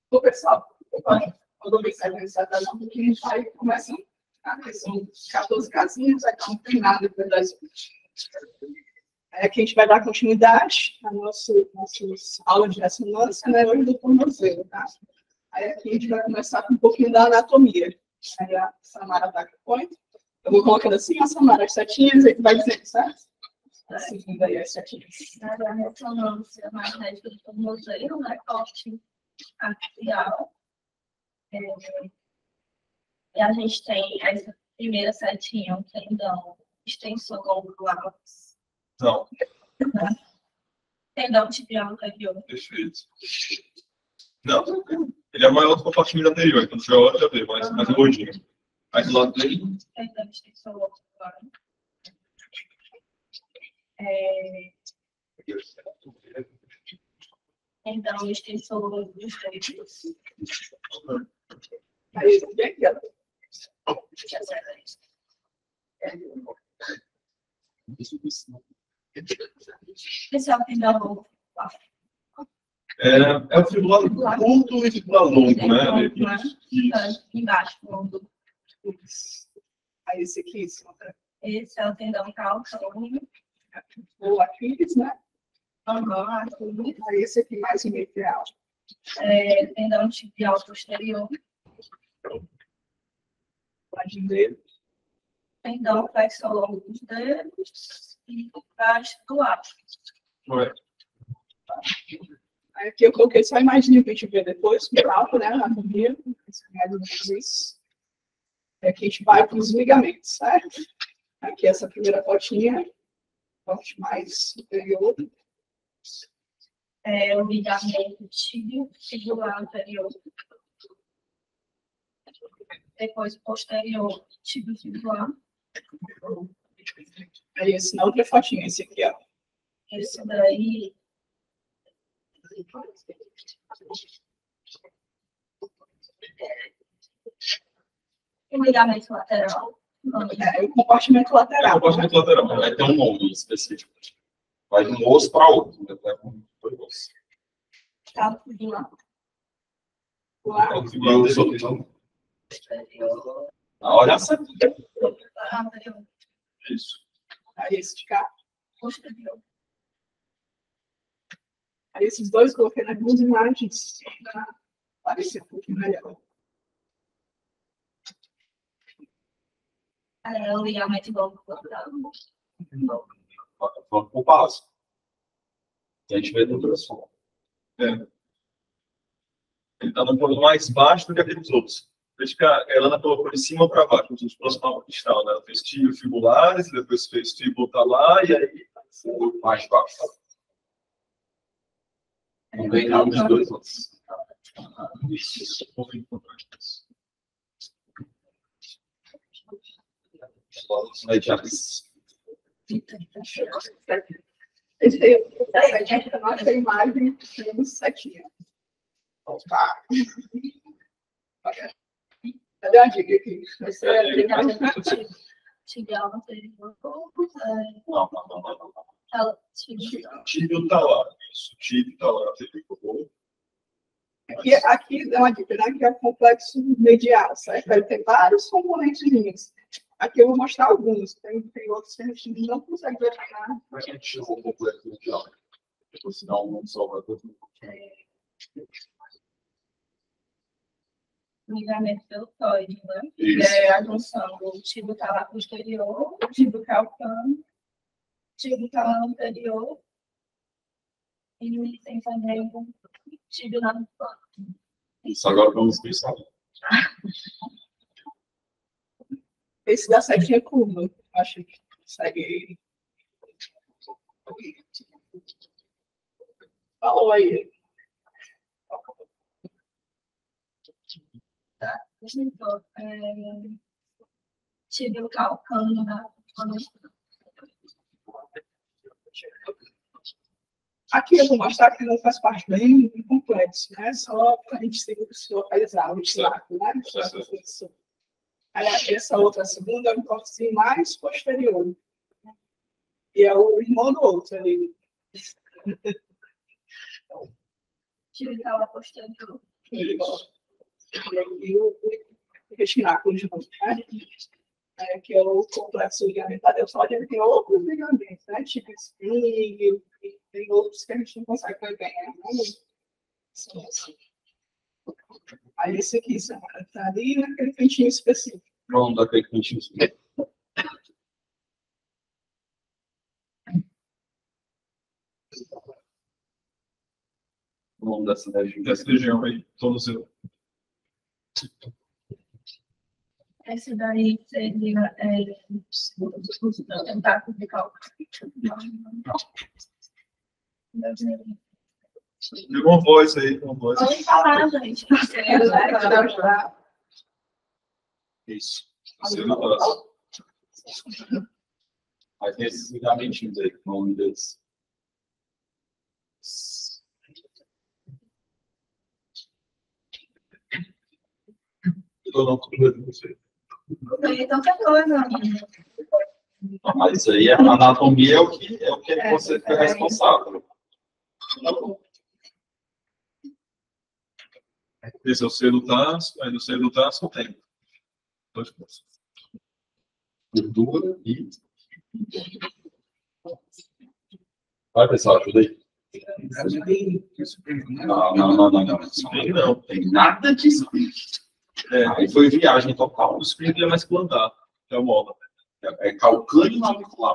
O pessoal, quando observa essa data, a gente vai começando. São 14 casinhas, aqui não tem nada das aqui a gente vai dar continuidade à nossa aula de ressonância, né, hoje do tornozelo, tá? Aí aqui a gente vai começar com um pouquinho da anatomia. Aí a Samara tá aqui, eu vou colocando assim, a Samara as setinhas, aí tu vai dizendo, certo? Seguindo aí as setinhas. A ressonância magnética do tornozelo, né, corte axial. E a gente tem essa primeira setinha, o tendão extensor longular. Não. Tendão tibial anterior. Perfeito. Não, ele é maior do que o compartimento anterior, então você olha já vê, mas mais gordinho. Aí do lado dele. Tendão extensor longular. Tendão extensor longular. Aí, aqui, ó. Esse é o tendão longular. É o fibular curto e fibular longo, né? Embaixo, longo. Aí esse aqui, esse é o tendão calcâneo. o Aquiles, né? Aquiles. Aí esse aqui mais medial. Tendão tibial posterior. Ladinho dele. Tendão flexor longo dos dedos e baixo do arco. Aí aqui eu coloquei só a imagem que a gente vê depois, com o alto, né? Anatomia. Isso. Aqui a gente vai para os ligamentos, certo? Aqui essa primeira fotinha, corte mais superior. O ligamento tibial anterior. Depois posterior, tibio fibular. Aí esse na outra fotinha, esse aqui, ó. Esse daí. O ligamento lateral. O compartimento lateral. O compartimento lateral, vai ter um nome específico. Vai de um osso para outro. Tá, fibular. Olha essa. Isso. Aí esse de cá. Posterior. Aí esses dois coloquei nas duas imagens para parecer um pouquinho melhor. O ligamento longo lateral. Vamos para o básico. E a gente vê no transformo. Ele está no ponto mais baixo do que aqueles outros. Veja que a Elana colocou de cima para baixo, os próximos cristal, né? Ela fez tibio fibulares, depois fez tibio talar e aí mais baixo. Não vem nada dos dois outros. Isso. Esse aí, essa nossa imagem, temos setinha. Opa! Cadê a dica aqui? Tibial anterior. Tibio talar. Isso, tibio talar. Aqui é uma dica, né? Que é o complexo medial, certo? Ele tem vários componentes. Aqui eu vou mostrar alguns. Tem outros que a gente não consegue ver nada. Mas a gente chama o complexo medial. Senão não sobra tudo. Ligamento deltoide, né? Isso. É a junção do tibio talar posterior, tibio calcâneo, tibio talar anterior e tem também o tibio navicular. Isso agora vamos pensar. Esse da setinha curva. Acho que consegue. Falou aí. Tá. Tibio calcâneo, né? Aqui eu vou mostrar que não faz parte bem complexo, né? Só para a gente se localizar o obstáculo, né? Aí essa outra segunda é um cortezinho mais posterior. E é o irmão do outro ali. Tibio talar posterior. E aqui o retináculo de novo, né? Que é o complexo ligamentar deltoide, ele tem outros ligamentos, né? Tipo spring, e tem outros que a gente não consegue ver bem, né? Aí esse aqui, tá ali naquele cantinho específico. Pronto, daquele cantinho específico. O nome dessa região aí, todos eu. Esse daí seria o tentáculo de cálculo. Deu uma voz aí, uma voz. Pode falar, gente. Isso. Aí tem esses ligamentinhos aí, o nome deles. Eu não com você. Tem tanta coisa. Mas isso aí, a anatomia é o que você fica responsável. Esse é o seio do tarso, aí no seio do tarso tem dois pontos. Gordura e... Vai, pessoal, ajuda aí. Não tem nada disso. Aí foi viagem total. O spring é mais plantar, é o mola. É calcâneo navicular.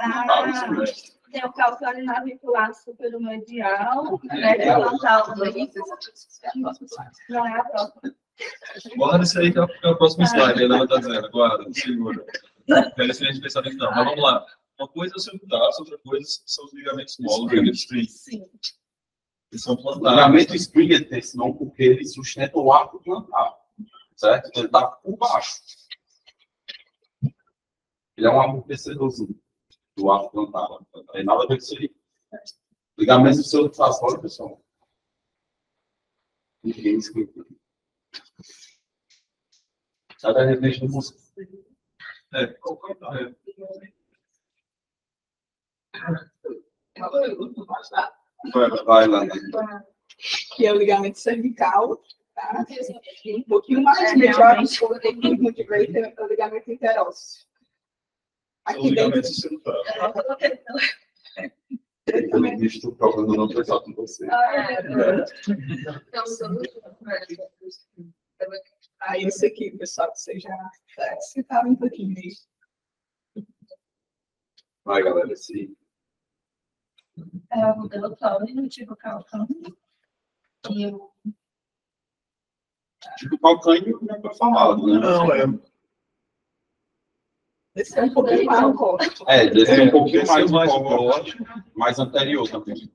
Tem o calcâneo navicular superomedial, né? Que é o não é a própria. Guarda isso aí que é o próximo slide. Ela está dizendo, guarda, segura. Quero esse a gente pensar nisso, não. Mas vamos lá. Uma coisa é o seu tarso, outra coisa são os ligamentos mola, o spring. Sim. Eles são plantares. O ligamento spring é esse não, porque ele sustenta o arco plantar. Certo? Então ele está por baixo. Ele é um amortecedorzinho do arco plantar. Não tem nada a ver com isso aí. Ligamento do seu tarso, olha, pessoal. Ninguém escreveu. Sabe a referência do músculo? Vai lá. Que é o ligamento cervical, tá? Um pouquinho mais melhor, muito direito, é o ligamento interósseo. Aqui dentro. Eu estou procurando não pensar com você. Aí esse aqui, pessoal, que vocês já citaram um pouquinho aí. Vai, galera, esse. É o modelo Claudino, tipo calcão. E o Tipo calcânio, já foi falado, né? Não, é. Esse é um pouquinho mais forte. Desse é um pouquinho Esse é mais forte. mais anterior também.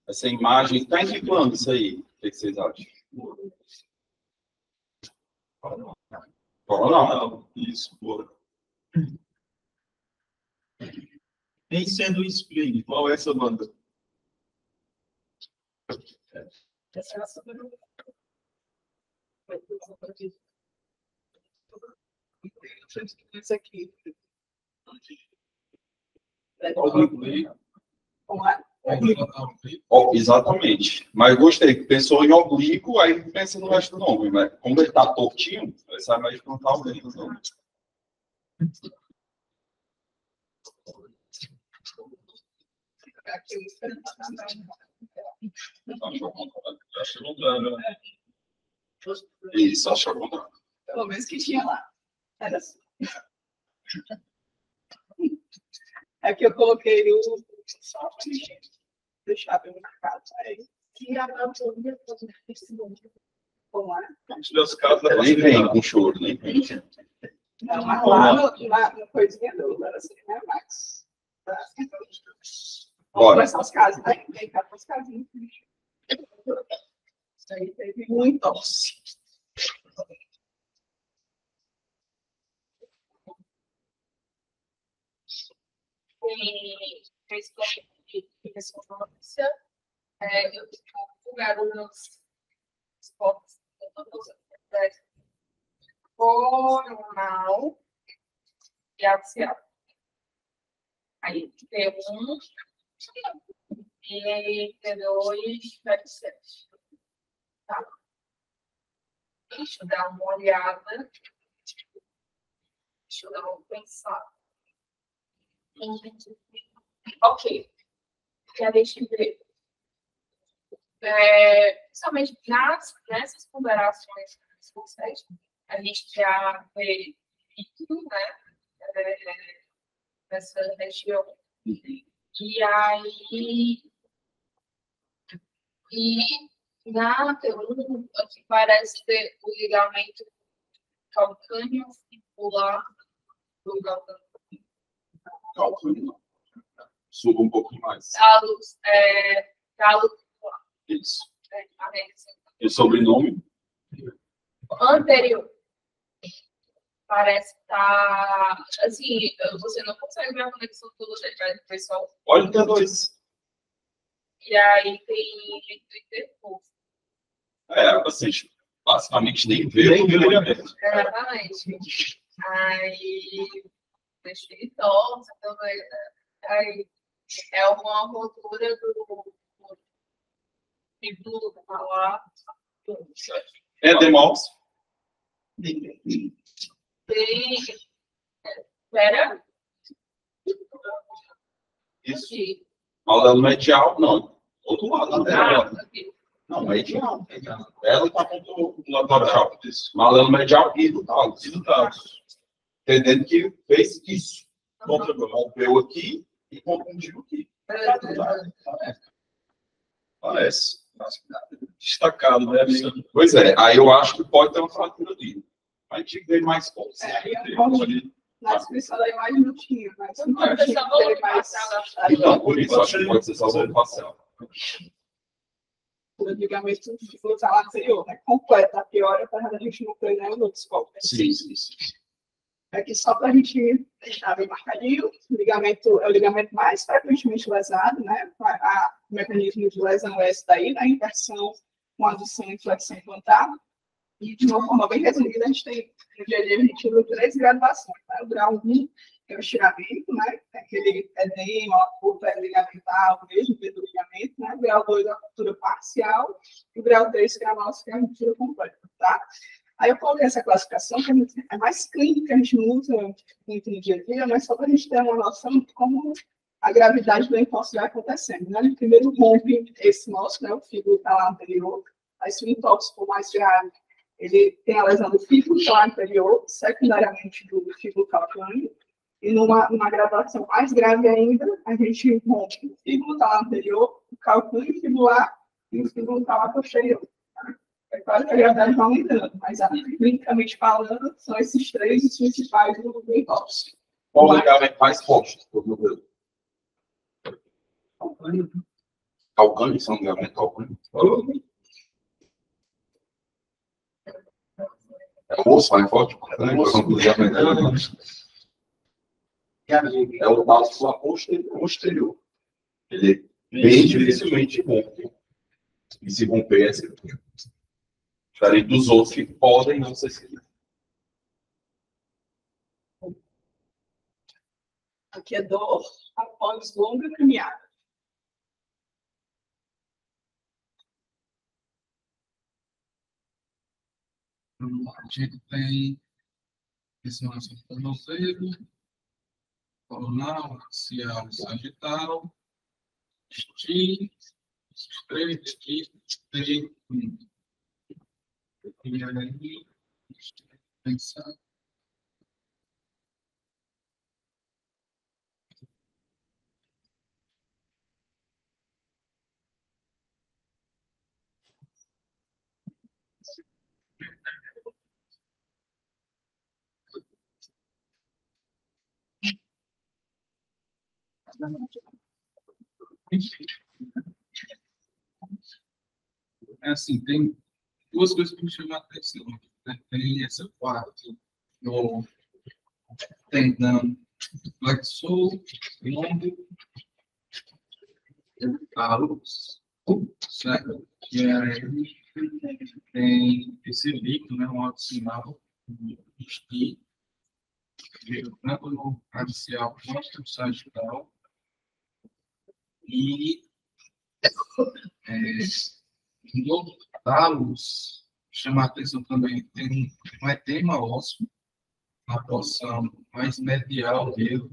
Essa imagem está em que plano isso aí? O que vocês acham? Coronal. Isso, boa. Em sendo o spring, qual é essa banda? Essa é a super. Esse aqui. Exatamente. Mas gostei. Pensou em oblíquo, aí pensa no resto do nome. Né? Como ele está tortinho, vai sair mais frontal mesmo. Isso, acho que é. Pelo menos que tinha lá. Era assim. É que eu coloquei o só para deixar bem marcado. Aí, vamos lá. Meus casos, Nem vem com choro, nem vem. Não, mas lá no coisinha do era assim, né, Max? Bora. Vamos as casas, né? Tem cá para as casinhas. Isso aí teve muito osso. de ressonância, eu divulgaram nos esportes coronal e axial. Aí, T1 e T2, T7. Tá? Deixa eu dar uma olhada. Deixa eu dar uma pensada. Ok. Já deixa eu ver. Principalmente nessas ponderações que vocês, a gente já vê líquido, né? Nessa região. E aí, na pergunta, parece ter o ligamento calcâneo fibular do calcâneo. Calcâneo, não. Suba um pouquinho mais. Galo, Isso. E o sobrenome? anterior. Parece estar. Assim, você não consegue ver a conexão toda do pessoal. Olha o T2. E aí tem intercurso. Assim, basicamente nem vê o ligamento. Exatamente. Aí, deixa ele torce também. Aí, é uma rotura do fíbulo, tá lá. Edemals. Tem. Espera. Isso. Aqui. Malelo medial, não. Outro lado, lateral. Aqui. Não, medial. Ela está com o lateral. Malelo medial e do talos. Entendendo que fez isso. Rompeu aqui e confundiu aqui. Parece. Destacado, né? Pois é, aí eu acho que pode ter uma fratura ali. A gente tem que ver mais pontos. Na descrição da imagem não tinha, mas não Não, tinha só vou mais. Então, por isso, acho que pode ser só uma parcela. O ligamento fibular anterior, né? Completa. A pior é para a gente não ter nenhum outro escopo. Sim. Aqui só para a gente deixar bem marcadinho, o ligamento é o ligamento mais frequentemente lesado, né? O mecanismo de lesão é esse daí, né? Inversão com adução e flexão plantar. E de uma forma bem resumida, a gente tem, no dia a dia, a gente usa 3 graduações. Né? O grau 1 é o estiramento, né? É aquele edema, a curva ligamentar, o mesmo peso do ligamento, né? O grau 2 é a ruptura parcial, e o grau 3 que é a nossa, que é a ruptura completa, tá? Aí eu coloquei essa classificação, que é mais clínica, a gente não usa muito no dia a dia, mas só para a gente ter uma noção de como a gravidade do entorse vai acontecendo. Né? Primeiro rompe esse nosso, né? O fíbulo está lá anterior, aí se o entorse for mais grave, ele tem a lesão do fíbulo lá anterior, secundariamente do fíbulo calcâneo, e numa graduação mais grave ainda, a gente rompe o fíbulo lá anterior, o calcâneo fibular e o fíbulo lá posterior. É claro que a gravidade vai aumentando, mas clinicamente falando, são esses 3 os principais do entorse. Qual o ligamento mais forte? Calcâneo, são ligamento calcâneo. É o osso mais forte? É o talos posterior. Ele bem dificilmente rompe. E se romper, é cirurgia. Diferente dos outros que podem não ser cirurgia. Aqui é dor após longa caminhada. A gente tem ressonância do tornozelo, coronal, axial, sagital, estilo, estreito, estreito. E aí, pensar. É assim, tem duas coisas que me chamam a atenção. Né? Tem essa parte no tendão flexor, longo, talos, certo? E aí tem esse líquido, né? Um sinal de tanto no axial quanto no sagital. E no catálogos, chama a atenção também, tem um edema ósseo, uma porção mais medial dele,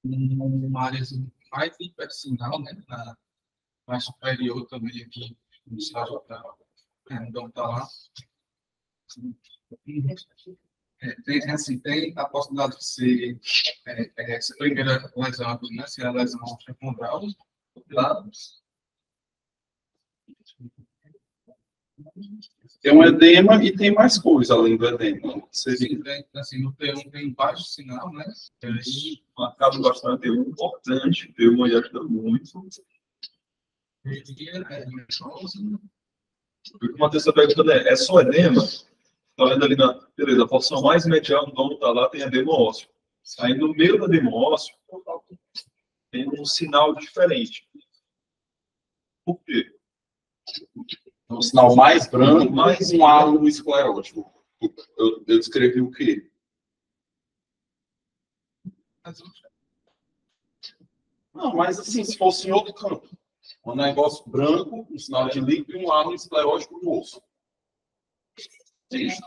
uma área mais hipersinal, né, mais superior também aqui, no estágio então está lá. Tem, assim, tem a possibilidade de ser essa primeira lesão aqui, né, se é a lesão secundária, lá. Tem um edema e tem mais coisa além do edema. Sim, tem, assim, no T1 tem baixo sinal, né? E aí, marcado bastante T1 importante, T1 aí ajuda muito. O que o Matheus está perguntando é só edema? Está vendo ali beleza, a porção mais medial do dono está lá, tem edema ósseo. Aí no meio do edema ósseo, tem um sinal diferente. Por quê? Um sinal mais branco, mais um halo esclerótico. Eu descrevi o quê? Não, mas assim, se fosse em outro campo. Um negócio branco, um sinal de líquido e um halo esclerótico no osso. Cisto.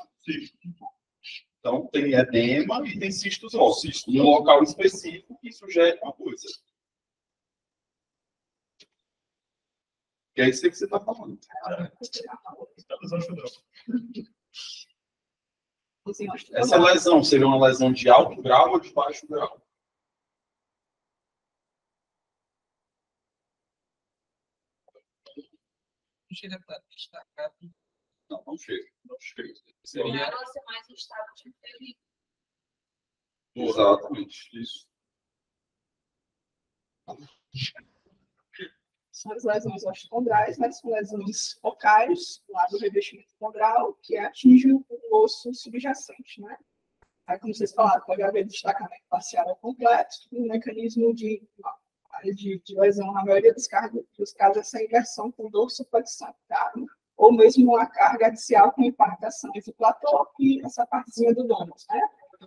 Então, tem edema e tem cistos ósseos. Num local específico que sugere uma coisa. Que é isso aí que você está falando. Essa lesão seria uma lesão de alto grau ou de baixo grau? Não chega a destacar. Não chega. Não chega. Seria mais em estado de perigo. Exatamente. Isso. São as lesões osteocondrais, mas são lesões focais, lá do revestimento condral, que atinge o osso subjacente, né? Aí, como vocês falaram, pode haver destacamento parcial ou completo, um mecanismo de lesão, na maioria dos casos, essa inversão com dorsoflexão, tá? Ou mesmo uma carga axial com impactação entre o platô e essa partezinha do dônus, né?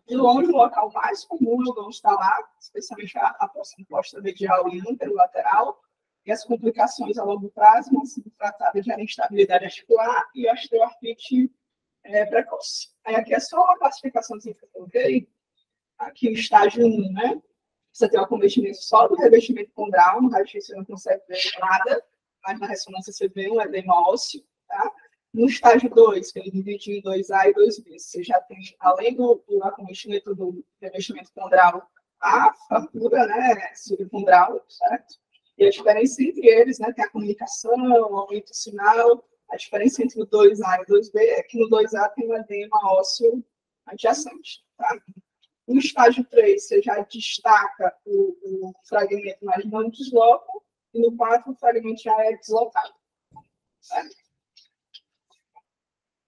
De longe, o local mais comum é o dônus está lá, especialmente a porção posta medial e anterolateral, e as complicações a longo prazo vão ser tratadas de instabilidade articular e osteoartrite precoce. Aí aqui é só uma classificação que eu coloquei, aqui o estágio 1, né? Você tem o acometimento só do revestimento condral, no raio-x você não consegue ver nada, mas na ressonância você vê um edema ósseo, tá? No estágio 2, que ele divide em 2A e 2B, você já tem, além do acometimento do revestimento condral, a fratura, né, subcondral, certo? E a diferença entre eles, né, tem a comunicação, o aumento sinal, a diferença entre o 2A e o 2B é que no 2A tem um edema ósseo adjacente, tá? No estágio 3, você já destaca o fragmento, mas não desloca, e no 4, o fragmento já é deslocado, certo?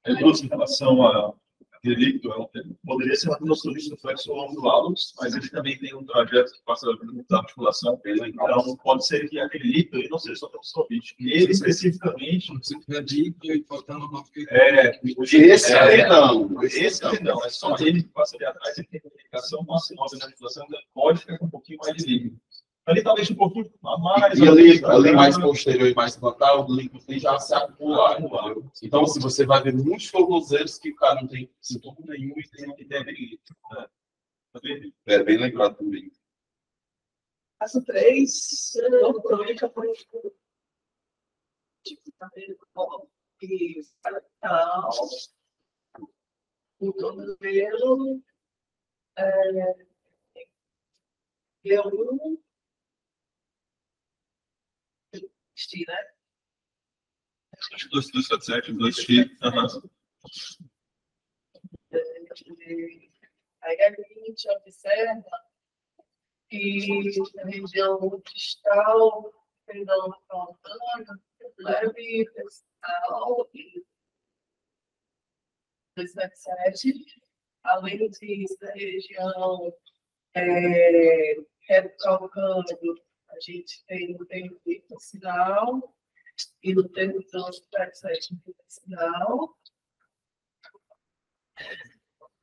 Em relação a delito, poderia ser uma tenossurite do flexo longo, mas ele também tem um trajeto que passa da articulação, então pode ser que aquele líquido, e não sei, só tenossurite. Ele especificamente, esse não, é só ele que passa ali atrás, ele tem comunicação com a sinose da articulação, pode ficar com um pouquinho mais de líquido. Ali talvez um pouquinho mais. E ali mais posterior e mais frontal, o líquido tem já se acumular. Então, se você vai ver muitos tornozelos que o cara não tem sintoma nenhum e tem líquido. É bem lembrado também. Caso 3, dor crônica por o tornozelo, eu estira. Acho que 277, 2X. Aí a gente observa que na região distal, tendão faltando, leve, distal, 277, além disso, da região retocâmbio, a gente tem no tempo sinal e no tempo transversal sinal.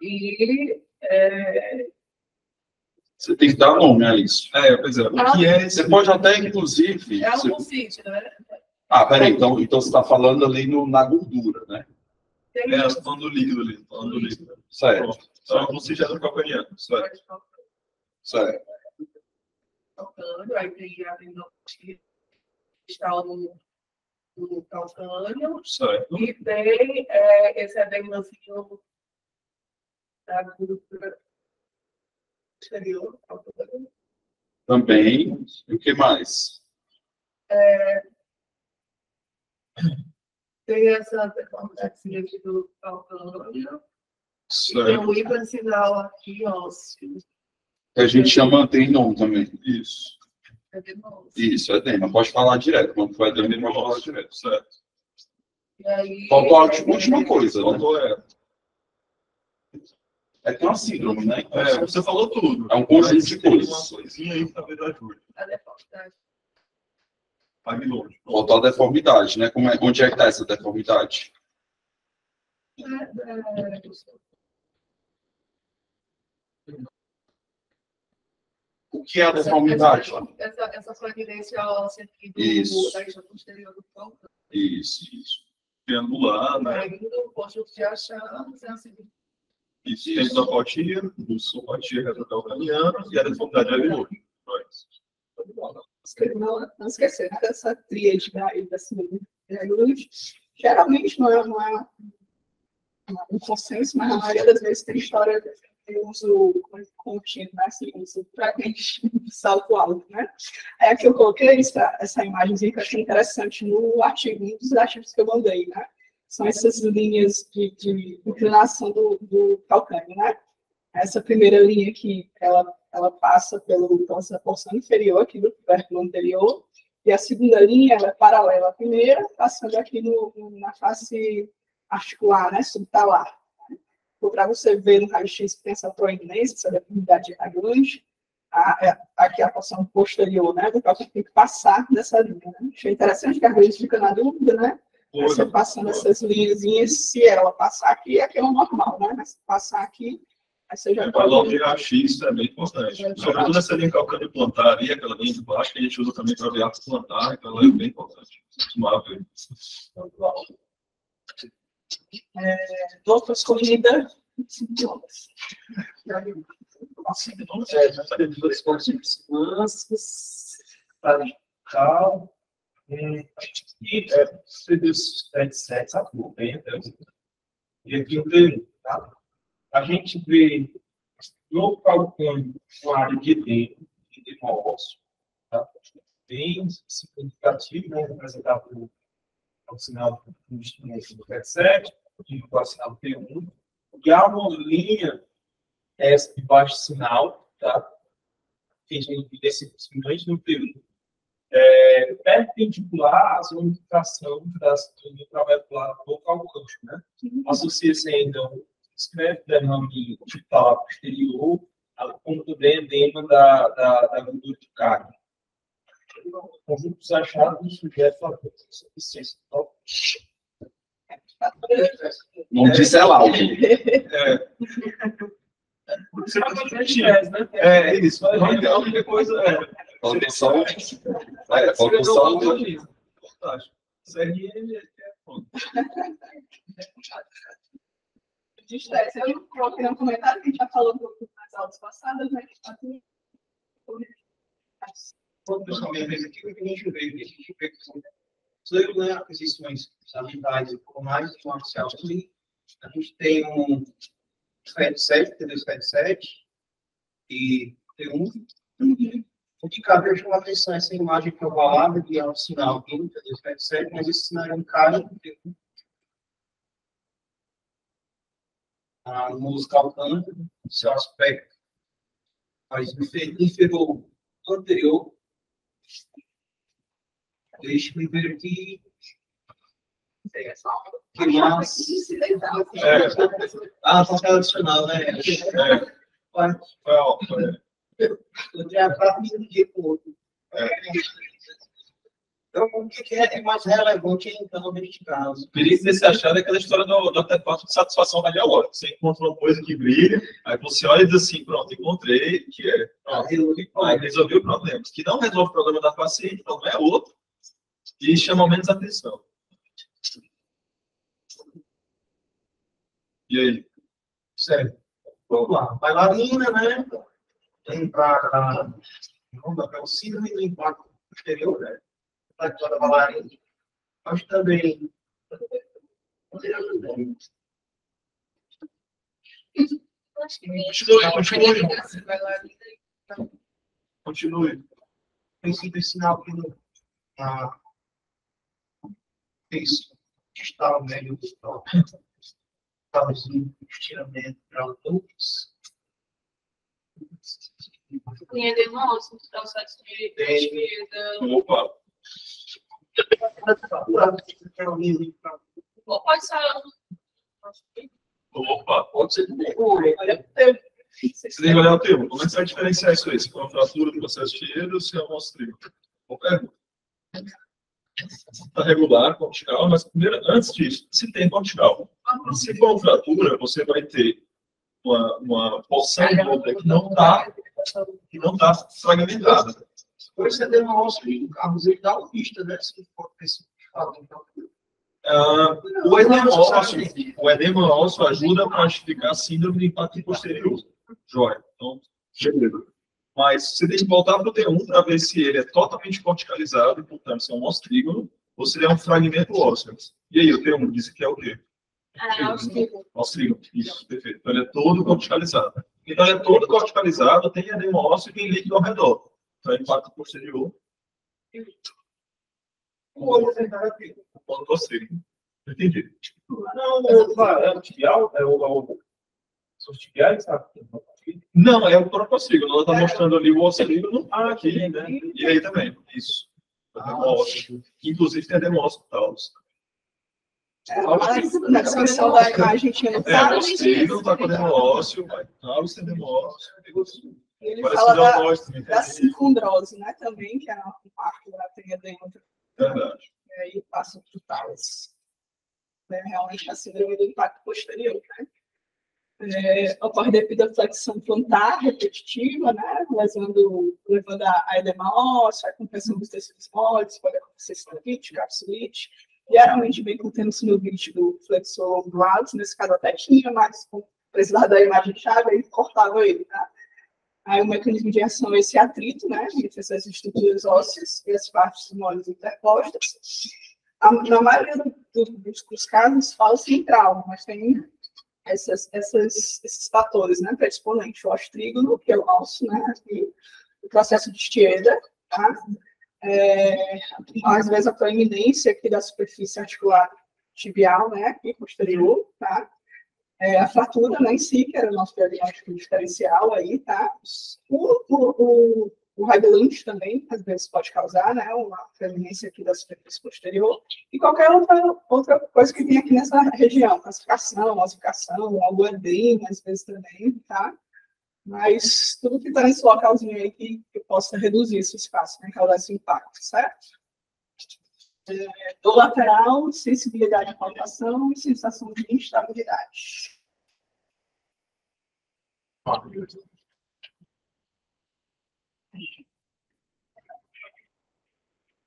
E você tem que dar nome a isso. Pois é. O que é esse? Você pode até, inclusive. É um sítio, né? Ah, peraí, então você está falando ali na gordura, né? É, falando do líquido ali. Falando do líquido. Certo. Pronto. Só como se já era calcaniano. Certo. Certo. Calcânio, aí tem a endoscopia que está no calcânio, Certo. e tem esse edemazinho da gordura exterior do calcânio. Também. E o que mais? Tem essa deformidade aqui do calcânio, tem Certo. um hipersinal aqui, ósseo. Que a gente chama, tem nome também. Isso. Edema. Isso, edema. Pode falar direto. Quando for edema, pode falar direto. Certo. E aí, Faltou a última coisa, né? Faltou É que é uma síndrome, né? É, você falou tudo. É um conjunto Mas de tem coisas. uma coisinha aí que talvez ajude. a deformidade. Pague longe. Faltou a deformidade, né? Onde é que está essa deformidade? O que é a deformidade? Essa proeminência óssea aqui Isso. da região posterior do calcânio. Isso. Triangular, né? Aí no conjunto de achados é assim. Isso. Tem endocotia, lusopatia retrocalcaniana e a deformidade é longe. Não esquecer dessa tríade da síndrome. Geralmente não é um consenso, mas a maioria das vezes tem história de uso contínuo, né? Assim, uso frequente de salto alto, né? É aqui eu coloquei essa imagenzinha que eu achei interessante no artigo, um dos artigos que eu mandei, né? São essas linhas de inclinação do calcânio, né? Essa primeira linha aqui, ela passa pela porção inferior aqui do tubérculo anterior, e a segunda linha ela é paralela à primeira, passando aqui na face articular, né, subtalar. Para você ver no raio-x que tem essa proeminência, essa deformidade grande, aqui a porção posterior, né, do calcânio tem que passar dessa linha. Né? Achei interessante que às vezes fica na dúvida, né? Você passando essas linhazinhas, se ela passar aqui é o normal, né? Mas se passar aqui, aí você já pode... Valor de raio-x é bem importante. Sobretudo essa linha calcânio plantar ali, aquela linha de baixo, que a gente usa também para ver a plantar, então ela é bem importante. Outras corridas, sintomas. E dos 77, sabe? E aqui eu vejo, tá? A gente vê no calcânio uma área de edema ósseo, tá? Bem significativo, né? Representado pelo sinal do instrumento do 77, o sinal P1, e há uma linha essa de baixo sinal, tá? Que a gente vê simplesmente no P1. Perpendicular à zonificação do trabecular do calcânio, né? Associa-se ainda escreve derrame digital posterior, como também edema da gordura de carne. Conjunto dos achados do sujeito para a suficiência. Não disse é lá. É isso. Qualquer coisa. Falta só. Falta só. Fantástico. CRM é pronto. De estresse. Eu coloquei no comentário que a gente já falou um pouco nas aulas passadas, né? Sobre aquisições sanitárias e por mais comercial, a gente tem um 77, TD77 e T1. O que cabe chamar a atenção essa imagem que eu falava, que é um sinal aqui no TD77, mas esse sinal é um cara do T1. Nos calcando seu aspecto mais inferior anterior. Deixa-me ver aqui. Que mais? Só tradicional, né? O diafragma de outro. Então, o que é mais relevante então neste caso? O perigo desse achado é aquela história do artefato de satisfação radiológica. Você encontra uma coisa que brilha, aí você olha e diz assim, pronto, encontrei, que é. Aí resolvi o problema. Que não resolve o problema da paciente, o problema é outro. e chama menos atenção. E aí? Sério. Vamos lá. Bailarina, né? Tem para o síndrome do impacto posterior, né? A toda bailarina. Mas também. Continue. Tem sido sinal que isso está o meio do talvez estiramento para outros. Tem edemose, processo de esquerda. Opa! Ou pode ser. Opa! Pode ser também. Olha, eu- Você tem que olhar o termo. Como é que você vai diferenciar isso aí? Se for uma fratura do processo de cheiro ou se é um ostrigo? Está regular, cortical, mas primeiro, antes disso, se tem cortical. Se for uma fratura, você vai ter uma porção outra que não está fragmentada. Por isso é demócio e o carro ele dá uma pista, né? Se for especificado, então. O edema ósseo ajuda a classificar a síndrome de impacto posterior. Jóia. Então, beleza. Mas você tem que voltar para o T1 para ver se ele é totalmente corticalizado, portanto, se é um ostrígono, ou se ele é um fragmento ósseo. E aí, o T1 diz que é o quê? Ostrígono. Isso, perfeito. Então, ele é todo corticalizado. Então, ele é todo corticalizado, tem edema ósseo e tem líquido ao redor. Então, é impacto posterior. O olho central aqui. O ponto ostrígono. Entendi. Não, é o tibial, é o tibiais, sabe? Não, é o próprio ostrígono. Ela está mostrando ali o ostrígono aqui, né? E aí também. Isso. Edema ósseo. Inclusive, tem edema ósseo e tal. Na descrição da imagem tinha no O ostrígono está com edema ósseo, vai calos, edema ósseo. ele Parece fala que dá um ósseo também. da circundrose, né? Também, que é uma parte da teia dentro. Verdade. E aí passa por talas. Né? Realmente a síndrome do impacto posterior, né? Ocorre devido à flexão plantar repetitiva, né? Levando a edema óssea, a compressão dos tecidos moles, pode acontecer sinusite, capsulite, geralmente vem com tênis sinusite do flexor do lado, nesse caso até tinha, mas com precisar da imagem-chave, aí cortava ele, tá? Aí o mecanismo de ação é esse atrito, né? Entre essas estruturas ósseas e as partes moles interpostas. Na maioria dos casos, fala-se em trauma, mas tem esses fatores, né, predisponentes, o ostrígono, que é o osso, né, aqui, o processo de Stieda, tá? Às vezes a proeminência aqui da superfície articular tibial, né, aqui posterior, tá? A fratura, né, em si, que era o nosso diagnóstico diferencial aí, tá? O Heidelund também, às vezes, pode causar, né, uma proeminência aqui da superfície posterior, e qualquer outra coisa que tem aqui nessa região, calcificação, ossificação, algum edema, às vezes também, tá? Mas tudo que está nesse localzinho aí que possa reduzir esse espaço, né, causar esse impacto, certo? Do lateral, sensibilidade à palpação e sensação de instabilidade.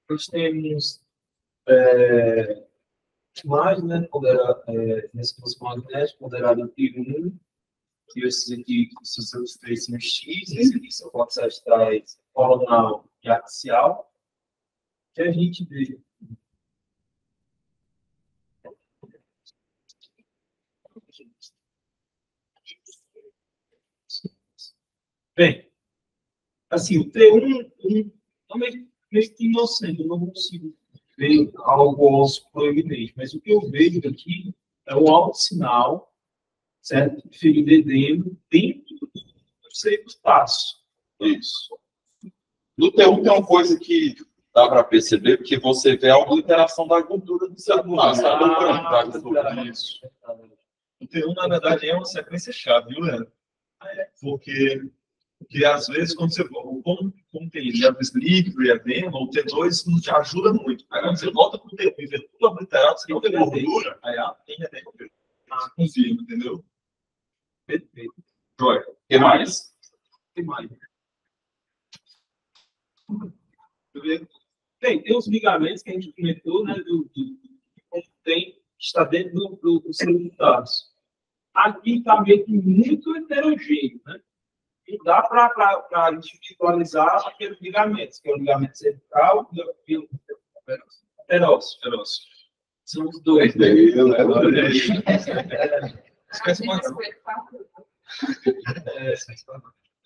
Nós temos mais, né, nesse curso magnético, ponderado tipo 1, e esses aqui, esses três são X, esse aqui são cortes astrais, coronal e axial, que a gente vê. Bem, assim, o T1 é meio que inocente, eu não consigo ver algo ósseo proeminente, mas o que eu vejo aqui é o alto sinal, certo? Filho de edema dentro do seio do passo. Isso. No T1 tem uma coisa que dá para perceber, porque você vê a obliteração da gordura do seu passo. Isso. O T1, na verdade, é uma sequência chave, viu, Leandro? Porque às vezes, como tem às vezes líquido e edema, o T2 não te ajuda muito. Aí, quando você volta para o T1 e vê tudo obliterado, você não tem gordura, aí tem edema. Confirma, entendeu? Perfeito. Joia. O que mais? Tem mais. Deixa eu ver. Tem os ligamentos que a gente comentou, né? Está dentro do seu braço. Aqui está meio que muito heterogêneo, né? E dá para individualizar aqueles ligamentos, que é o ligamento cervical e o peróxio. São os dois. Esquece mais.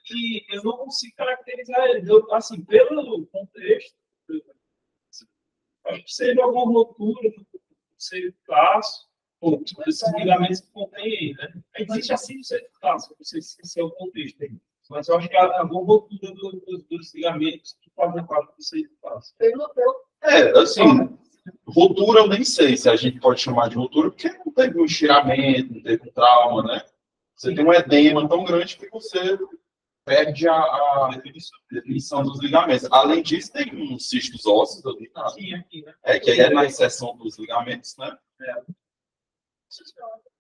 E eu não consigo caracterizar ele. Assim, pelo contexto, acho que seja alguma ruptura do cervicaço, ou esses ligamentos que contém ele, né? Existe assim o cervicaço, não sei se esse é o contexto aí. Mas eu acho que há alguma ruptura dos ligamentos que fazem parte do cervicaço. Assim, ruptura eu nem sei se a gente pode chamar de ruptura, porque não teve um estiramento, não teve um trauma, né? Você tem um edema tão grande que você perde a definição dos ligamentos. Além disso, tem uns cistos ósseos ali, tá? Sim, aqui, né? Que aí é na exceção dos ligamentos, né?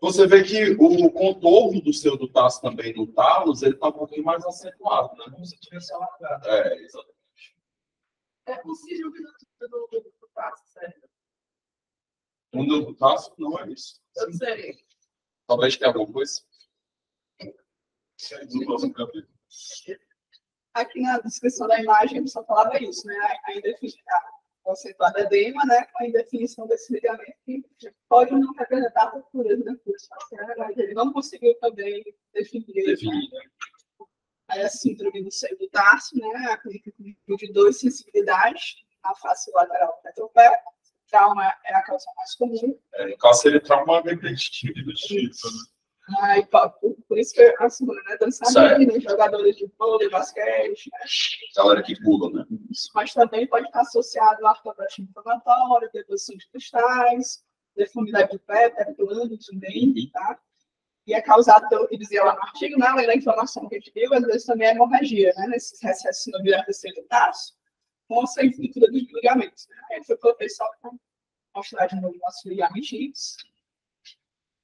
Você vê que o contorno do taço também no talos, ele está um pouquinho mais acentuado, né? Como se tivesse alongado. Exatamente. É possível que do taço, certo? O do taço não é isso. Eu sei. Talvez tenha alguma coisa. Aqui na descrição da imagem só falava isso, né? O acentuado edema, né? Com a indefinição desse ligamento que pode não representar rupturas, né? Ele não conseguiu também definir. Aí a síndrome do seio do tarso, né? A clínica de 2 sensibilidades, a face lateral retrofé. Trauma é a causa mais comum. No caso, seria trauma repetitivo do tipo, né? Aí, por isso que a semana, né? Dançarinos, jogadores de vôlei, basquete, né? Galera que pula, né? Mas também pode estar associado a artrose inflamatória, deposição de cristais, deformidade de pé, perpulando também, tá? E é causado, pelo que dizia lá no artigo, né? Além da inflamação que a gente viu, às vezes também é hemorragia, né? Nesses recessos no terceiro taço, com essa infiltração dos ligamentos. Né? Aí foi coloquei só para mostrar de novo nossos ligamentos.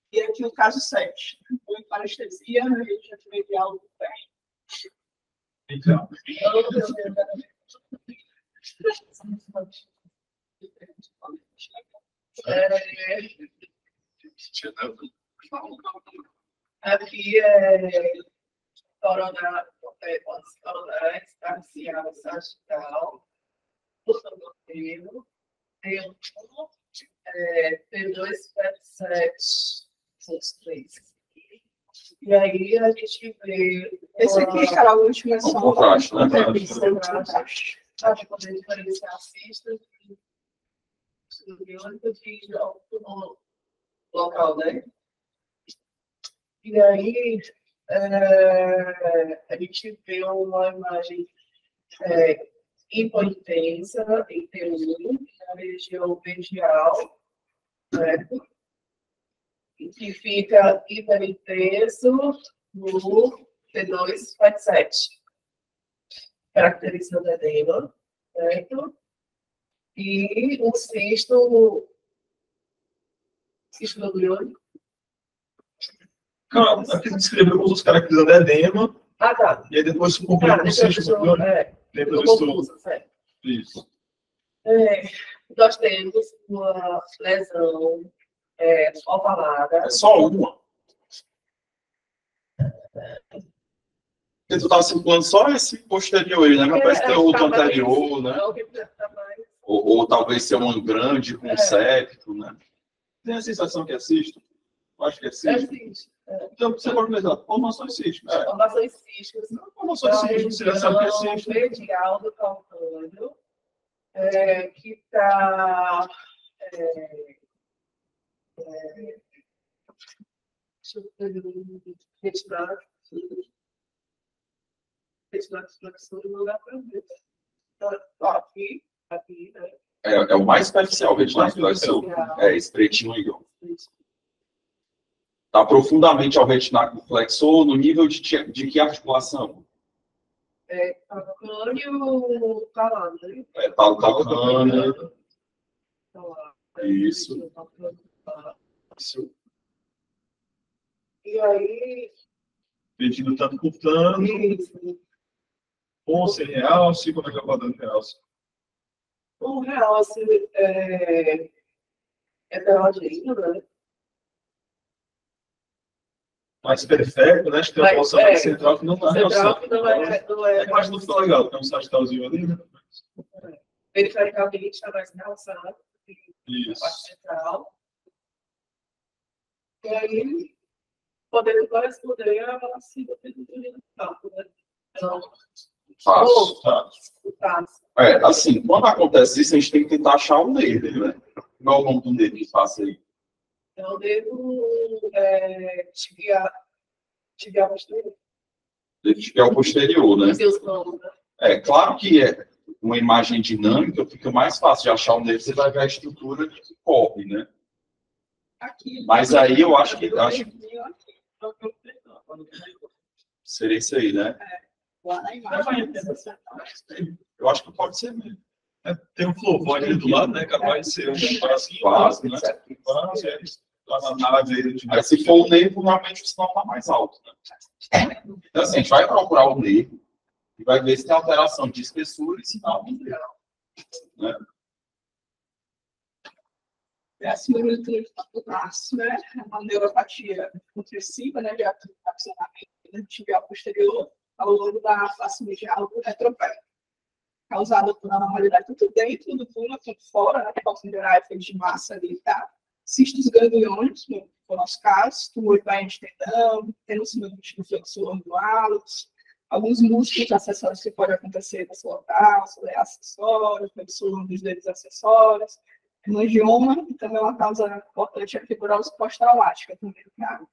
E aqui o caso 7, foi com anestesia na região medial do pé. Então. Aqui é coronária, axial, sagittal, T1, T2, T7. Os 3. E aí a gente vê. Esse aqui, cara, o último é só. Contraste, né? Para poder diferenciar cistas de no local, né? E aí a gente vê uma imagem hipointensa em T1, na região medial, certo? Que fica hiperintenso no T2, T7. Caracterizando edema, certo? E o cisto gangliônico. Cara, aqui descreveu os caracterizando edema. Ah, tá. E aí depois completa com o cisto gangliônico. Depois eu estou. Certo. Isso. Nós temos uma lesão ovalada. É só uma. Porque tu estava circulando só esse posterior aí, né? Mas parece ter outro anterior, né? Ou talvez ser um grande com septo, né? Tem a sensação que é cisto? Eu acho que é cisto. Então você pode pensar, formações císticas. Formações císticas. Formações císticas, você já sabe que é cisto. Medial do calcâneo, que está. Deixa eu retirar. Flexão e mandar para ver. Aqui, né? É o mais superficial, retinar flexor. Esse pretinho aí, ó. Está profundamente ao retinar flexor no nível de que articulação? Calcâneo calâneo. Calcâneo. Isso. E aí. Pedindo tanto por tanto. Isso. Com sem realce, como é que é o padrão de realce? O real, assim, é heterogêneo, né? Mais periférico, né? Acho que tem uma porção mais central que não está Central que não é. A imagem não ficou legal, tem um sagitáliozinho ali, né? Perifericamente está mais relacionado com a Isso. parte central. E aí, podemos corresponder a assim, do campo, né? Então, Fácil. Tá. Assim, quando acontece isso, a gente tem que tentar achar um nele, né? Qual é o nome do nele que faça aí? é o dedo tibial posterior. Tibial posterior, né? Seus nomes, né? Claro que uma imagem dinâmica fica mais fácil de achar um nele, você vai ver a estrutura que corre, né? Aqui, mas aí eu acho que seria isso aí, né? Lá na imagem. Eu acho que pode ser mesmo. Tem um flowpoint ali do lado, né? Capaz de ser um bracinho básico, né? Lá na nave. Aí, se for o nervo, normalmente o sinal está mais alto, né? Então, assim, a gente vai procurar o nervo e vai ver se tem alteração de espessura e sinal do nervo, né? É a síndrome do braço, né? É uma neuropatia compressiva, né? De acionamento tibial posterior ao longo da face medial do retropé, causada por anormalidade tanto dentro do túnel quanto fora, né? Que pode melhorar efeitos de massa ali, tá? Cistos gangliônicos, no nosso caso, tumor de tendão, tendinite do flexor do hálux, alguns músculos acessórios que podem acontecer nesse local, acessórios, flexor dos dedos acessórios, hemangioma, e também uma causa importante é a fibrose pós-traumática também, tá?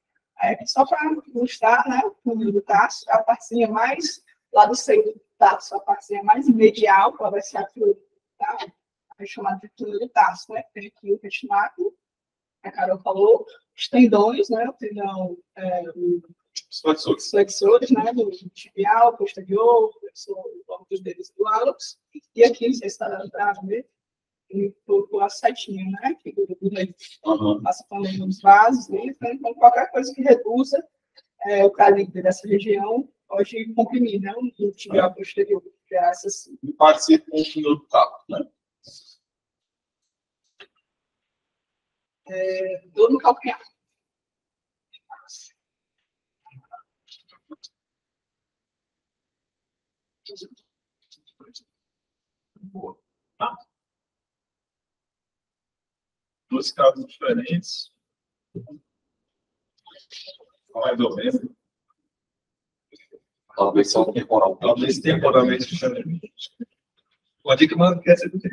Só para mostrar, né, o túnel do tarso, a partezinha mais, lá do seio do tarso, a partezinha mais medial, qual vai ser a túnel, tá? É chamado de túnel do tarso, né? Tem aqui o retináculo, a Carol falou, os tendões, né? O tendão, os flexores, né? Do tibial, posterior, flexor dos dedos do hálux, e aqui, não sei se está dando para ver, colocou a setinha, né? Que passa falando nos vasos, né? Então, qualquer coisa que reduza o calibre dessa região pode comprimir, né? O tibial posterior, graças e parecido com o túnel do tato, né? Dor no calcanhar. Boa. Dois casos diferentes. Mais ou menos. Talvez só temporal. Talvez temporalmente diferente. Uma dica mais quer ser do que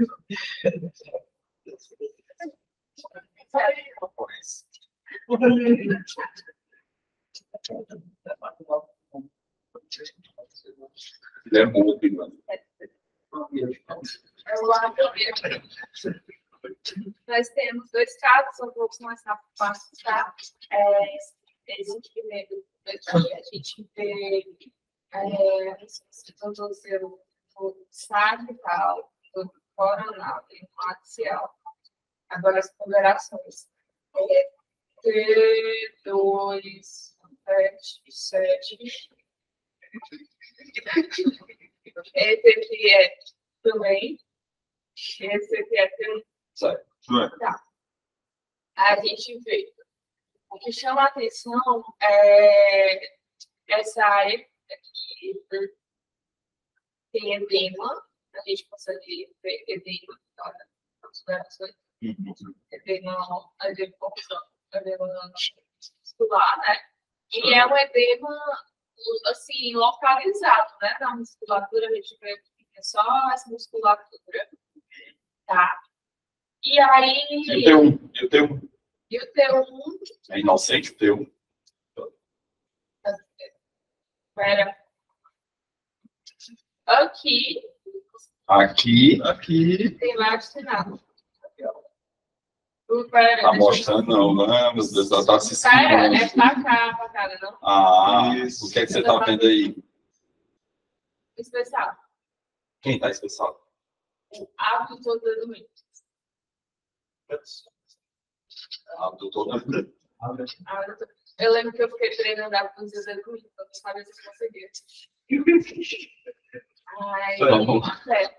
É muito, mano. Nós temos dois casos, são poucos mais fáceis, tá? Esse primeiro, a gente vê o saco e tal, do coronal, axial. Agora as ponderações. T2, 7. Esse aqui é também. Esse aqui é também. Tá. A gente vê. O que chama a atenção é essa área aqui. Tem edema. A gente consegue ver edema. Edema muscular, né? E é um edema, assim, localizado, né? Na musculatura, a gente vê que é só essa musculatura. Tá? E aí... E o T1? E o T1... É inocente o T1? Espera. Aqui. Tem vários sinais. Tá mostrando, não, né? Meu Deus, ela tá se esquivando. É pra cá, não? Ah, isso. O que é que você tá vendo aí? Especial. Quem tá especial? Abdutor do dedo mindre. Abdutor do dedo. Eu lembro que eu fiquei treinando abdutor do dedo mindre, pra saber se eu conseguia.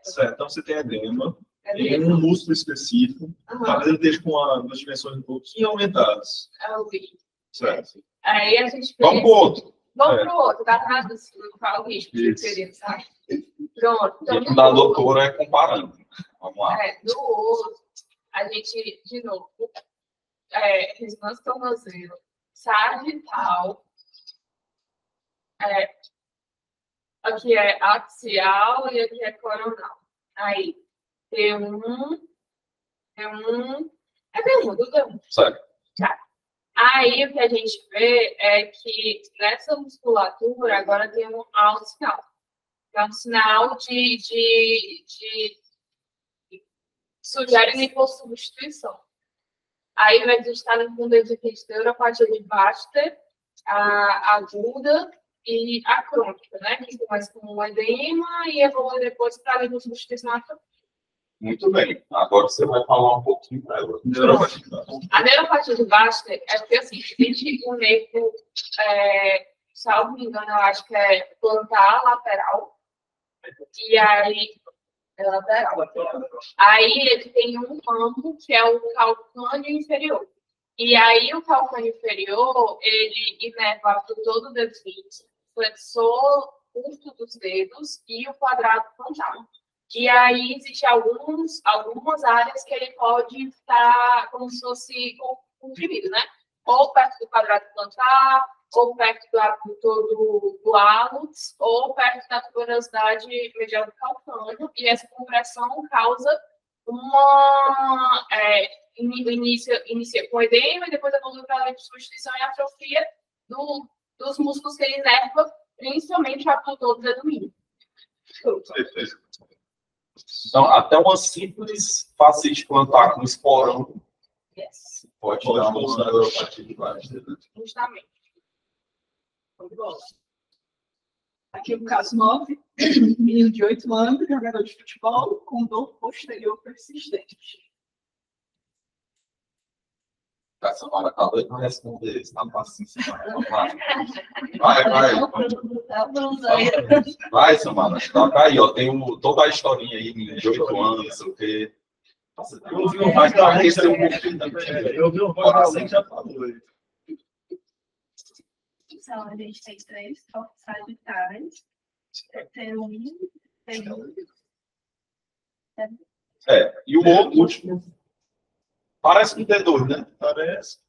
Certo. Então você tem edema. em um músculo específico, Aham. talvez ele esteja com as dimensões um pouquinho aumentadas. Eu vi. Certo. Aí a gente Vamos fez. pro outro. Vamos pro outro, tá traduzindo para o risco de Isso. diferença, sabe? Pronto. E Então, o da doutora é comparando. Vamos lá. no outro, a gente, de novo, ressonância tornozelo, sagital, aqui é axial e aqui é coronal. Aí, T1, é T1, do T1. Certo. Tá. Aí, o que a gente vê é que nessa musculatura agora tem um alto sinal. É um sinal de sugere hipossubstituição. Aí, a gente está com o dedo de neuropatia de Baxter, a aguda e a crônica, né? Que começa com um edema e evolui depois para a hipossubstituição atrôfica. Muito bem. Agora você vai falar um pouquinho para ela. A neuropatia de Baxter é porque, assim, existe um nervo, salvo me engano, eu acho que é plantar lateral. E aí, é lateral. Aí ele tem um ramo que é o calcâneo inferior. E aí o calcâneo inferior, ele inerva por todo o dedo índice, flexor curto dos dedos e o quadrado plantar. E aí existem algumas áreas que ele pode estar como se fosse comprimido, né? Ou perto do quadrado plantar, ou perto do abdutor do hálux, ou perto da tuberosidade medial do calcâneo. E essa compressão causa uma... inicia com edema e depois evolui para a substituição e atrofia dos músculos que ele inerva, principalmente o abdutor do dedo mínimo. Então, até uma simples fascite plantar com esporão pode dar uma neuropatia de Baxter. Justamente. Aqui o caso 9, menino de 8 anos, jogador de futebol, com dor posterior persistente. A Samara acabou de não responder, está fácil. Vai. Vai, Samara. Toca aí, ó. Tem toda a historinha aí, menino de 8 anos, não sei o quê. Eu ouvi um voz da Alex, eu ouvi um voz da Alex, já falou aí. Então, a gente tem 3 sagitários, T1, T2. E o outro, último, parece com T2, né? Parece.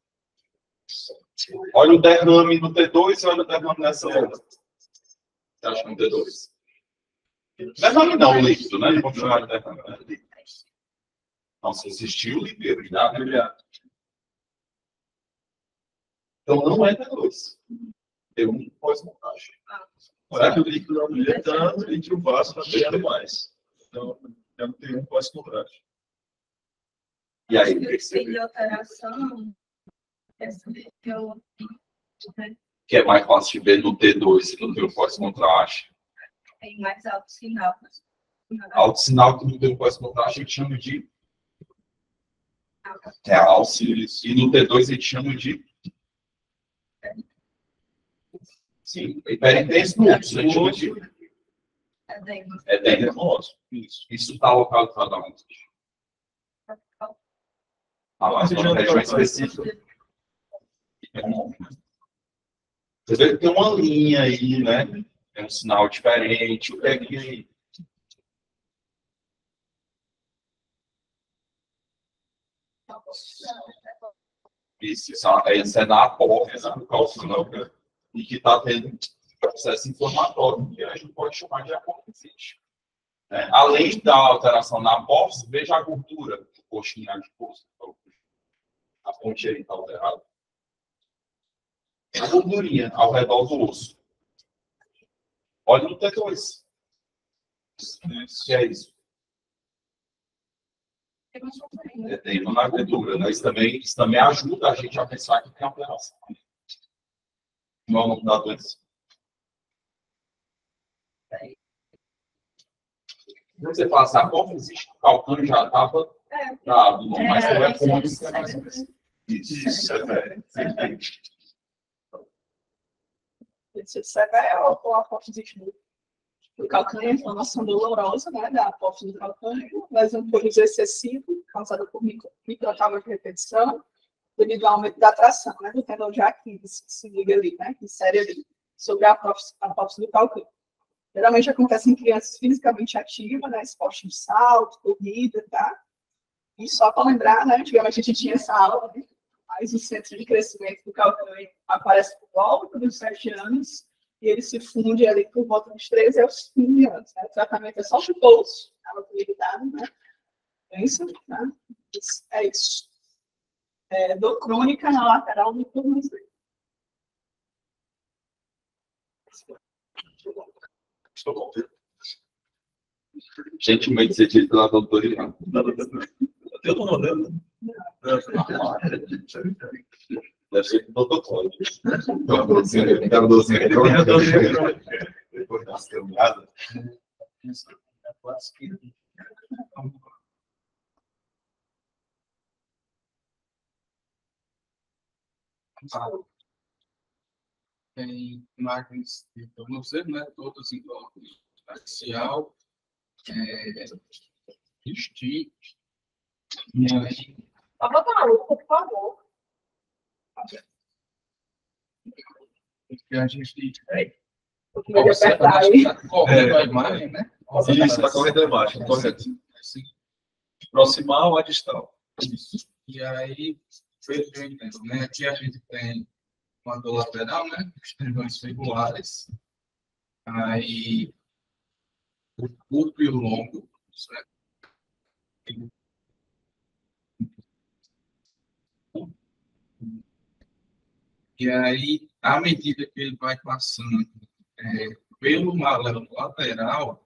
Olha o derrame no T2 e olha o derrame nessa outra. Você acha que é um T2? Derrame não, líquido, né? Vamos chamar de derrame. Né? Não, se existir o líquido, já brilhar. Então não é T2. T1 pós-montagem. Olha que o líquido da mulher está e que o vaso está pegando mais. Então, já não tem um pós-contraste. E aí, Tem alteração, que é mais fácil de ver no T2 que não tem o pós-contraste. tem mais alto sinal. Alto sinal que não tem o pós-contraste, a gente chama de realce. E no T2 a gente chama de sim, hiperintenso no outro, a gente chama de edema nervoso. Isso está localizado onde? Mas é uma região específica. Você vê que tem uma linha aí, né? Tem um sinal diferente. O que é que aí? Isso é na apófise do calcâneo, né? E que está tendo processo inflamatório, que a gente pode chamar de apoptosite. Além da alteração na apófise, veja a gordura do coxinha adiposo. A ponte aí está alterada. A gordurinha ao redor do osso. Olha no T2. Que é isso? Edema na gordura. Né? Isso também ajuda a gente a pensar que tem alteração. Não é o nome da doença. Quando você fala assim, como existe, o calcânio já estava dado, mas não é como isso. Isso, Esse severo ou a apófise múltipla? do calcânio, a inflamação dolorosa, né, da apófise do calcânio, lesão por uso excessivo, causada por microtraumas de repetição, devido ao aumento da tração, né, do tendão de Aquiles, que se liga ali, né, que insere ali, sobre a apófise do calcânio. Geralmente acontece em crianças fisicamente ativas, né, esporte de salto, corrida, tá? E só para lembrar, né, antigamente a gente tinha essa aula, né, mas o centro de crescimento do calcânio aparece por volta dos 7 anos e ele se funde ali por volta dos 13 aos 15 anos. Né? O tratamento é só de bolso, a utilidade, né? É isso, tá? É isso. Dor crônica na lateral do tornozelo. Estou contente. Gentilmente ser dito pela doutora Ian. Eu estou mandando. Deve ser protocolo. Então, depois das caminhadas. Tem imagens de tornozelo, né? Todas em bloco axial, stick. E aí, Pode botar na lupa, por favor. que a gente Vou apertar aí. está correndo a imagem, né? Isso, está correndo a imagem, correto. Assim, Proximal a distal. isso. E aí, pelo que eu entendo, né? Aqui a gente tem uma dor lateral, né? Os tendões fibulares. Aí, o curto e o longo, certo? E aí, à medida que ele vai passando pelo maléolo lateral,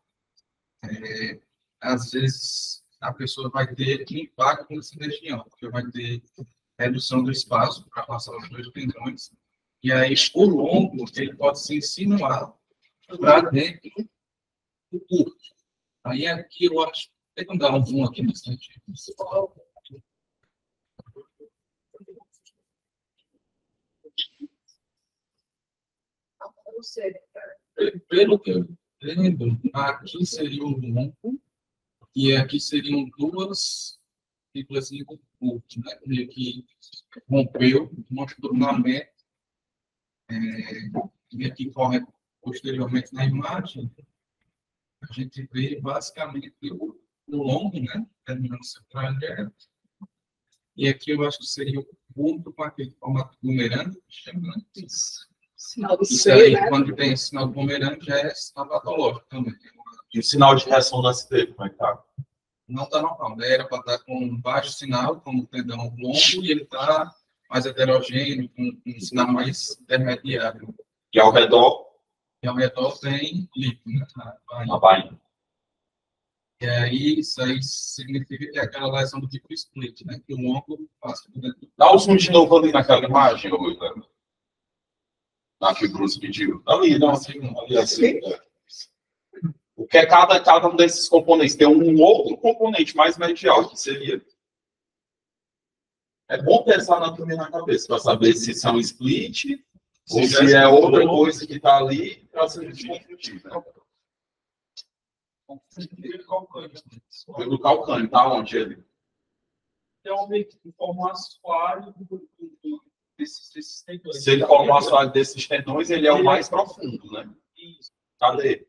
às vezes a pessoa vai ter impacto nessa região, porque vai ter redução do espaço para passar os dois tendões. E aí, o longo, ele pode se insinuar para dentro do curto. Aí, aqui eu acho. Tem que dar um zoom aqui nesse sentido. Pelo que eu lembro, aqui seria o longo e aqui seriam duas fibras de curto, né? Meio que rompeu, mostrou na meta, e aqui corre posteriormente na imagem, a gente vê basicamente o longo, né? Terminando central direto. E aqui eu acho que seria o curto com aquele formato bumerangue, que chama, né? Sinal de Isso C, aí, né? quando tem sinal de bumerangue, já é sinal patológico também. E o sinal de ressonância dele, como é que tá? Não está normal, né? Era para estar com um baixo sinal, como o tendão longo, e ele está mais heterogêneo, com um sinal mais intermediário. E ao redor, E ao redor tem líquido, né? a bainha. E aí, isso aí significa que é aquela lesão do tipo split, né? Que o longo passa por dentro. Dá o zoom de novo ali naquela imagem, ô Leandro. Na que o Bruce pediu. Ali, não, assim, ali assim. Porque cada um desses componentes tem um outro componente mais medial, que seria. É bom ter essa anatomia na cabeça, para saber se são split, ou se é outra coisa que está ali, para ser desconfundido. Né? Pelo calcânio, tá onde ele? Realmente, formar assoalho desses tendões. Se ele formar o assoalho desses tendões, ele é o mais profundo, né? Isso. Cadê?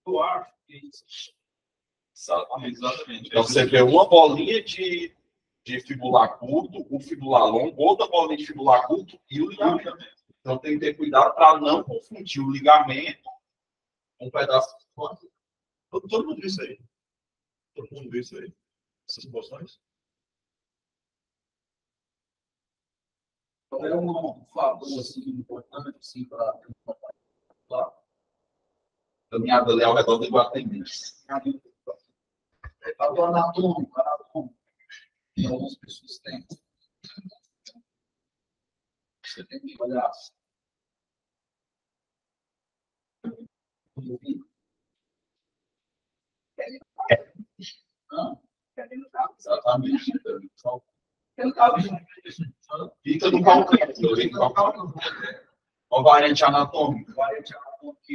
Eu acho que é isso. Exatamente. Então você vê uma bolinha de fibular curto, o fibular longo, outra bolinha de fibular curto e o ligamento. Então tem que ter cuidado para não confundir o ligamento com um pedaço de fora. Todo mundo viu isso aí. Todo mundo viu isso aí. Essas porções. É um fator assim, importante assim, para Caminhada ali ao redor do Iguatemi. é fator anatômico. E algumas pessoas têm. Você tem que olhar. Exatamente. Pelo calcânio. Fica no calcânio. Uma variante anatômica.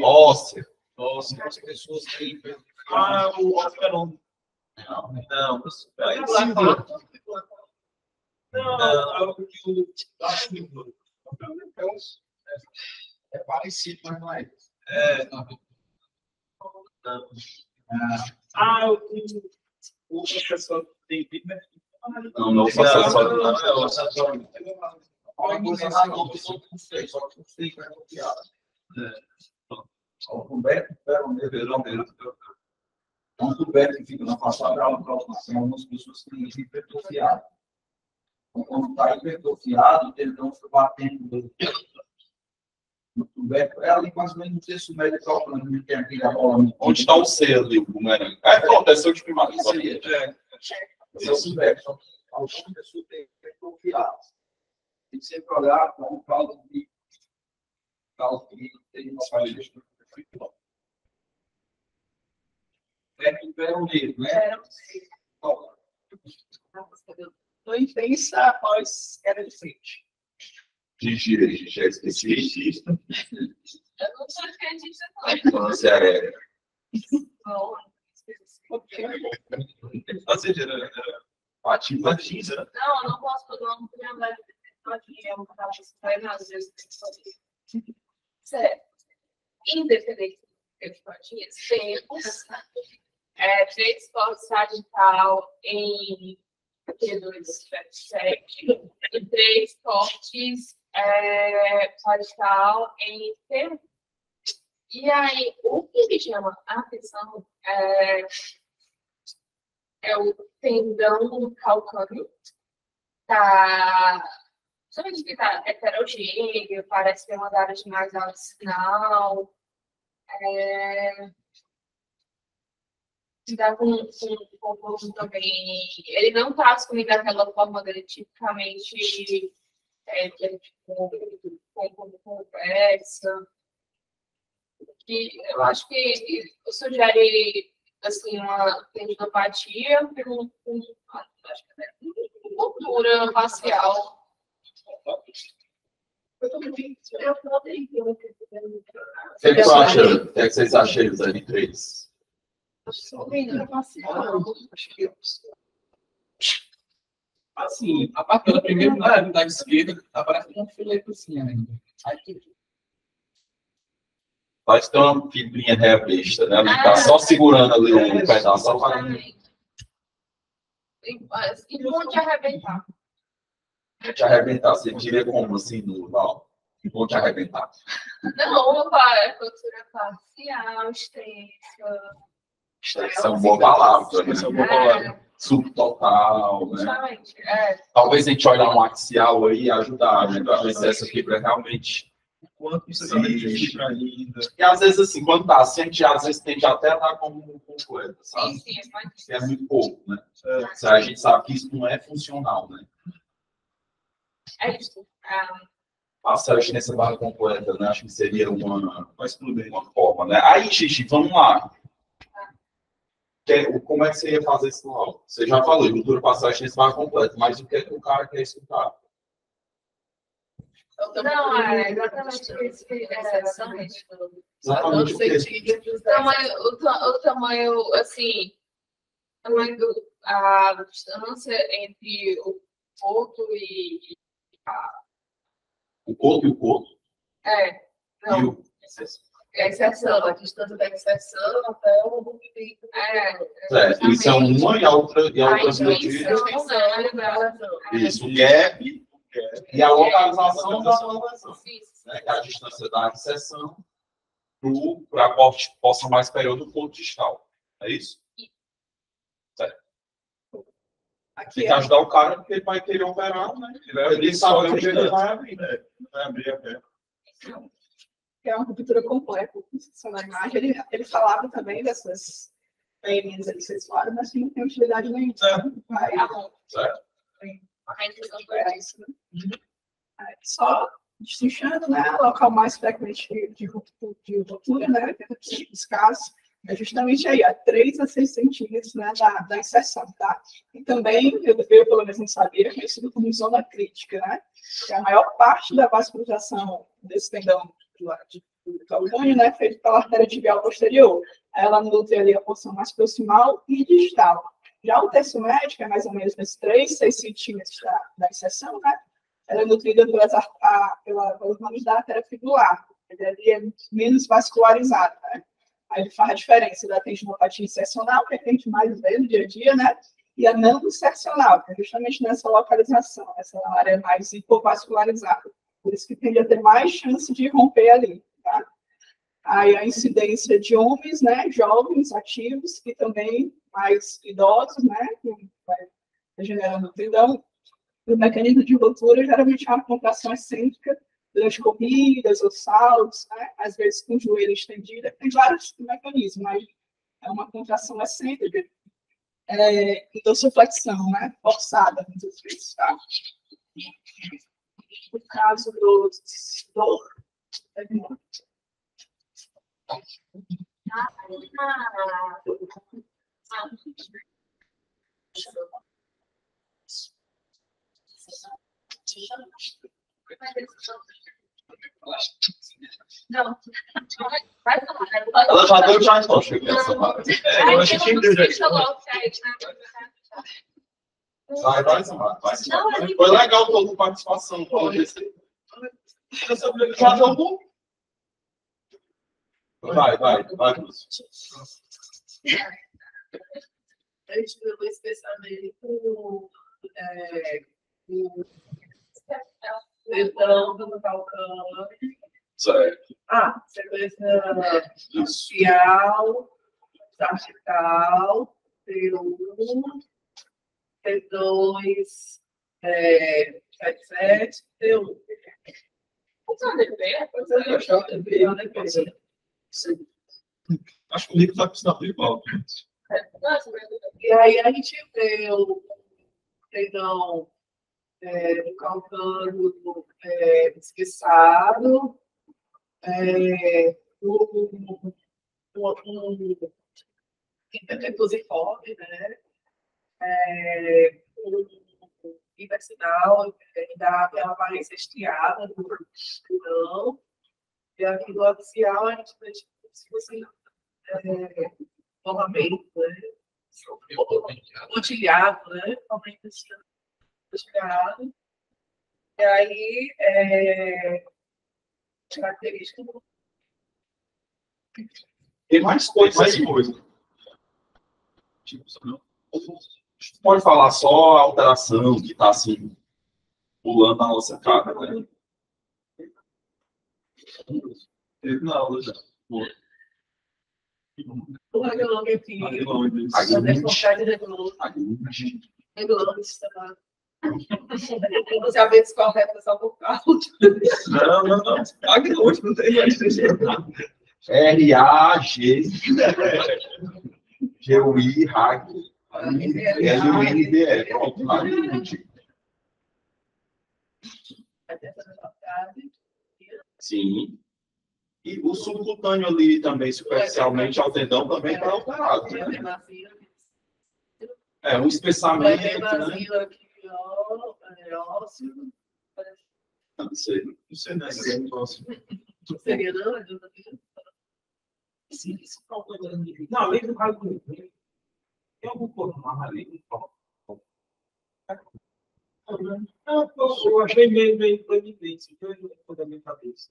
Óssea. Nossa. As pessoas têm. Ah, o Osperon. Não, né? Não. Aí, é parecido, mas não é. Ah, o professor tem né? Não, não faça só. Uma coisa assim, não sei, só que não sei como é copiado. O Roberto então, o Roberto que fica na faixa da aproximação, algumas pessoas têm hipertrofiado. Então, quando está hipertrofiado, o tendão fica batendo. O Roberto é ali mais ou menos o terço médio calculando que tem aqui a bola. Onde está o C ali, o bumerangue? Pronto, é seu de primário. Esse é o Roberto. Só que algumas pessoas têm hipertrofiado. Tem que sempre olhar com o caldo de tem uma falha de vermelho, né? Tô intensa após queda de frente. Gigi é especialista. Eu não sou cientista, não. Você é. Não. Você patins, né? Não, eu não posso fazer uma mulher às vezes. Sério. Independente de patinhas, temos 3 cortes sagital em Q2 7 e 3 cortes sagital em T1. E aí, o que me chama a atenção é o tendão calcâneo. Tá, somente que tá heterogêneo, parece ter umas áreas mais alto sinal. Dá com conforto também. Ele não tá assumindo daquela forma dele tipicamente com conversa. Que eu acho que sugere assim, uma tendinopatia com cultura facial. O que tu acha? O que vocês acham dos L3? Assim, a parte da primeira da esquerda aparece um filete assim ainda. Parece que tem uma fibrinha revista, né? Ele tá só segurando ali um pedaço. Só para... E vão te arrebentar. Te arrebentar, você diria como assim, no vão te arrebentar. Não, vai, cultura facial, extensa. Isso é uma boa palavra, né? Isso é uma boa palavra. Subtotal, né? Justamente, Talvez a gente olhar um axial aí e ajudar, né? Para ver se essa fibra realmente. Quanto isso existe ainda. E às vezes, assim, quando tá assim, a gente às vezes tende até a dar como completa, sabe? sim, Que é muito pouco, né? A gente sabe que isso não é funcional, né? é isso. Passar a nessa barra completa, né? Acho que seria uma forma, né? Aí, Xixi, vamos lá. Como é que você ia fazer isso lá? Você já falou, cultura passagem nesse barra completa, mas o que é que o cara quer escutar? Não, é exatamente isso que exatamente. Exatamente o que? O tamanho, assim, a distância entre o corpo e o corpo e o corpo? Não. E o... A exceção, a distância da exceção até o movimento. Certo, isso é uma e a outra medida. Isso, o gap e a localização da localização. Né? Que é a distância da inserção para a porção mais superior do ponto distal. É isso? Certo. Tem que ajudar o cara, porque ele vai querer operar, né? Ele sabe onde ele vai abrir. Vai abrir a perna. Que é uma ruptura completa na imagem. Ele falava também dessas PMs ali sexuais, mas que não tem utilidade nenhuma. Certo. É isso, né? Só destrinchando, né? O local mais frequente de ruptura, né? 80% dos casos, é justamente aí, a 3 a 6 centímetros, né, da inserção, tá? E também, eu pelo menos não sabia, é conhecido como zona crítica, né? Que é a maior parte da vascularização desse tendão do calcâneo, né, feito pela artéria tibial posterior. Ela nutre ali a porção mais proximal e distal. Já o terço médio, que é mais ou menos uns 3, 6 centímetros da inserção, né, ela é nutrida pelos ramos da artéria fibular. Ele é menos vascularizado, né? Aí ele faz a diferença da tendinopatia insercional, que é a que a gente mais vê no dia a dia, né? E a não insercional, que é justamente nessa localização, essa área mais hipovascularizada. Por isso que tende a ter mais chance de romper ali, tá? Aí a incidência de homens, né, jovens, ativos, e também mais idosos, né, que vai degenerando o tendão. O mecanismo de ruptura geralmente é uma contração excêntrica durante corridas ou saltos, né, às vezes com o joelho estendido. Tem vários mecanismos, mas é uma contração excêntrica e dorsiflexão, né, forçada, muitas vezes, tá? No caso do dor, Não. Vai falar, né? Ela já deu já a resposta aqui, essa parte. Eu achei que deu já. Vai, Samara. Vai. Foi legal toda a tua participação. Já jogou? Vai, Lúcio. a gente deu especialmente o tendão do calcâneo. Certo. Sequência facial, cervical, T1, T2, T7, T1. Acho que o livro está com sinal igual. E aí a gente vê o tendão do calcâneo esquiçado, intertectosiforme, né? Inversinal, dá aquela aparência estiada do tendão. E aqui do axial, a gente vê se fosse novamente, né? Pontilhado, né? Pontilhado. E aí, característica do... Tem mais coisas. Mais coisa. Tipo, não. Pode falar só a alteração que está assim, pulando na nossa cara, né? Teve na aula já. O regulão que aqui, regulão está você sabe se correta só por causa. Não. Agnôstico, não tem mais. R-A-G G-U-I, RAG L-U-N-D-E. Pronto, sim. E o subcutâneo ali também, superficialmente, ao tendão, também está alterado. Né? Um espessamento, né? Não sei não é esse negócio. Seria não? Sim, isso está alterando. Não, além do caso do tem algum problema ali? Eu achei meio proeminente, foi da minha cabeça.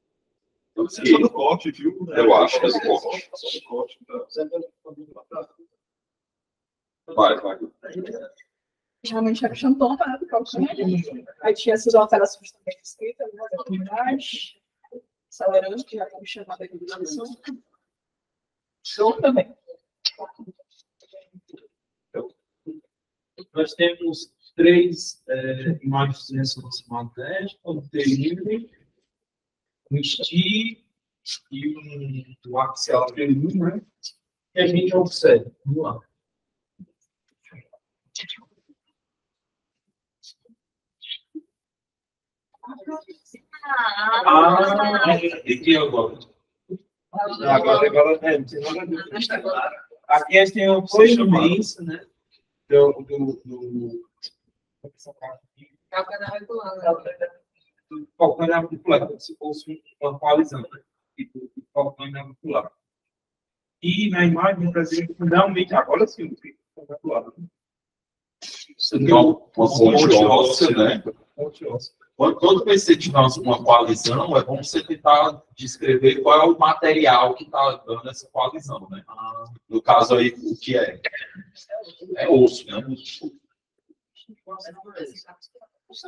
Só do corte, viu? Eu acho que é do corte. Só do corte. Vai. Realmente era champão para o calcâneo. Aí tinha essas alterações também escritas, né? Da comunidade. Essa laranja que já estamos chamando aqui de relação. Show também. Nós temos 3 imagens de ressonância magnética, um T1, um STI e um axial T1, né? Que a gente observa. Vamos lá. Aqui agora. Agora não tem nada a ver. Aqui a gente tem uma proeminência, né? Calcanhar regular, como se fosse uma coalizão. calcando navicular. E na imagem, para ver finalmente, agora sim, o navicular. Então, uma ponte óssea, né? Ponte óssea. Quando você tiver uma coalizão, é bom você tentar descrever qual é o material que está dando essa coalizão, né? No caso aí, o que é? É osso, né?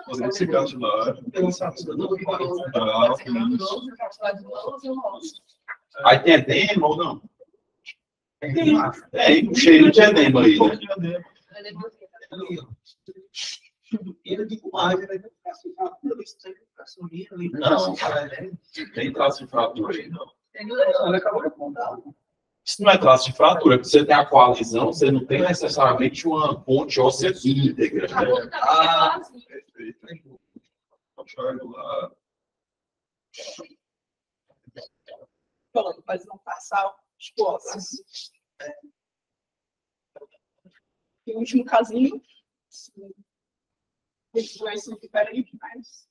Poderia ser cartilagem. Aí tem edema ou não? Tem um cheiro de edema aí, né? Ele de imagem, né? Não, tem traço de fratura aí, não. Ele acabou de apontar. Isso não é traço de fratura, porque você tem a coalizão, você não tem necessariamente uma ponte óssea íntegra. Né? Perfeito. Lá. Falando, mas não passar os ossos. E o último casinho. Eles vai ser diferente, mas.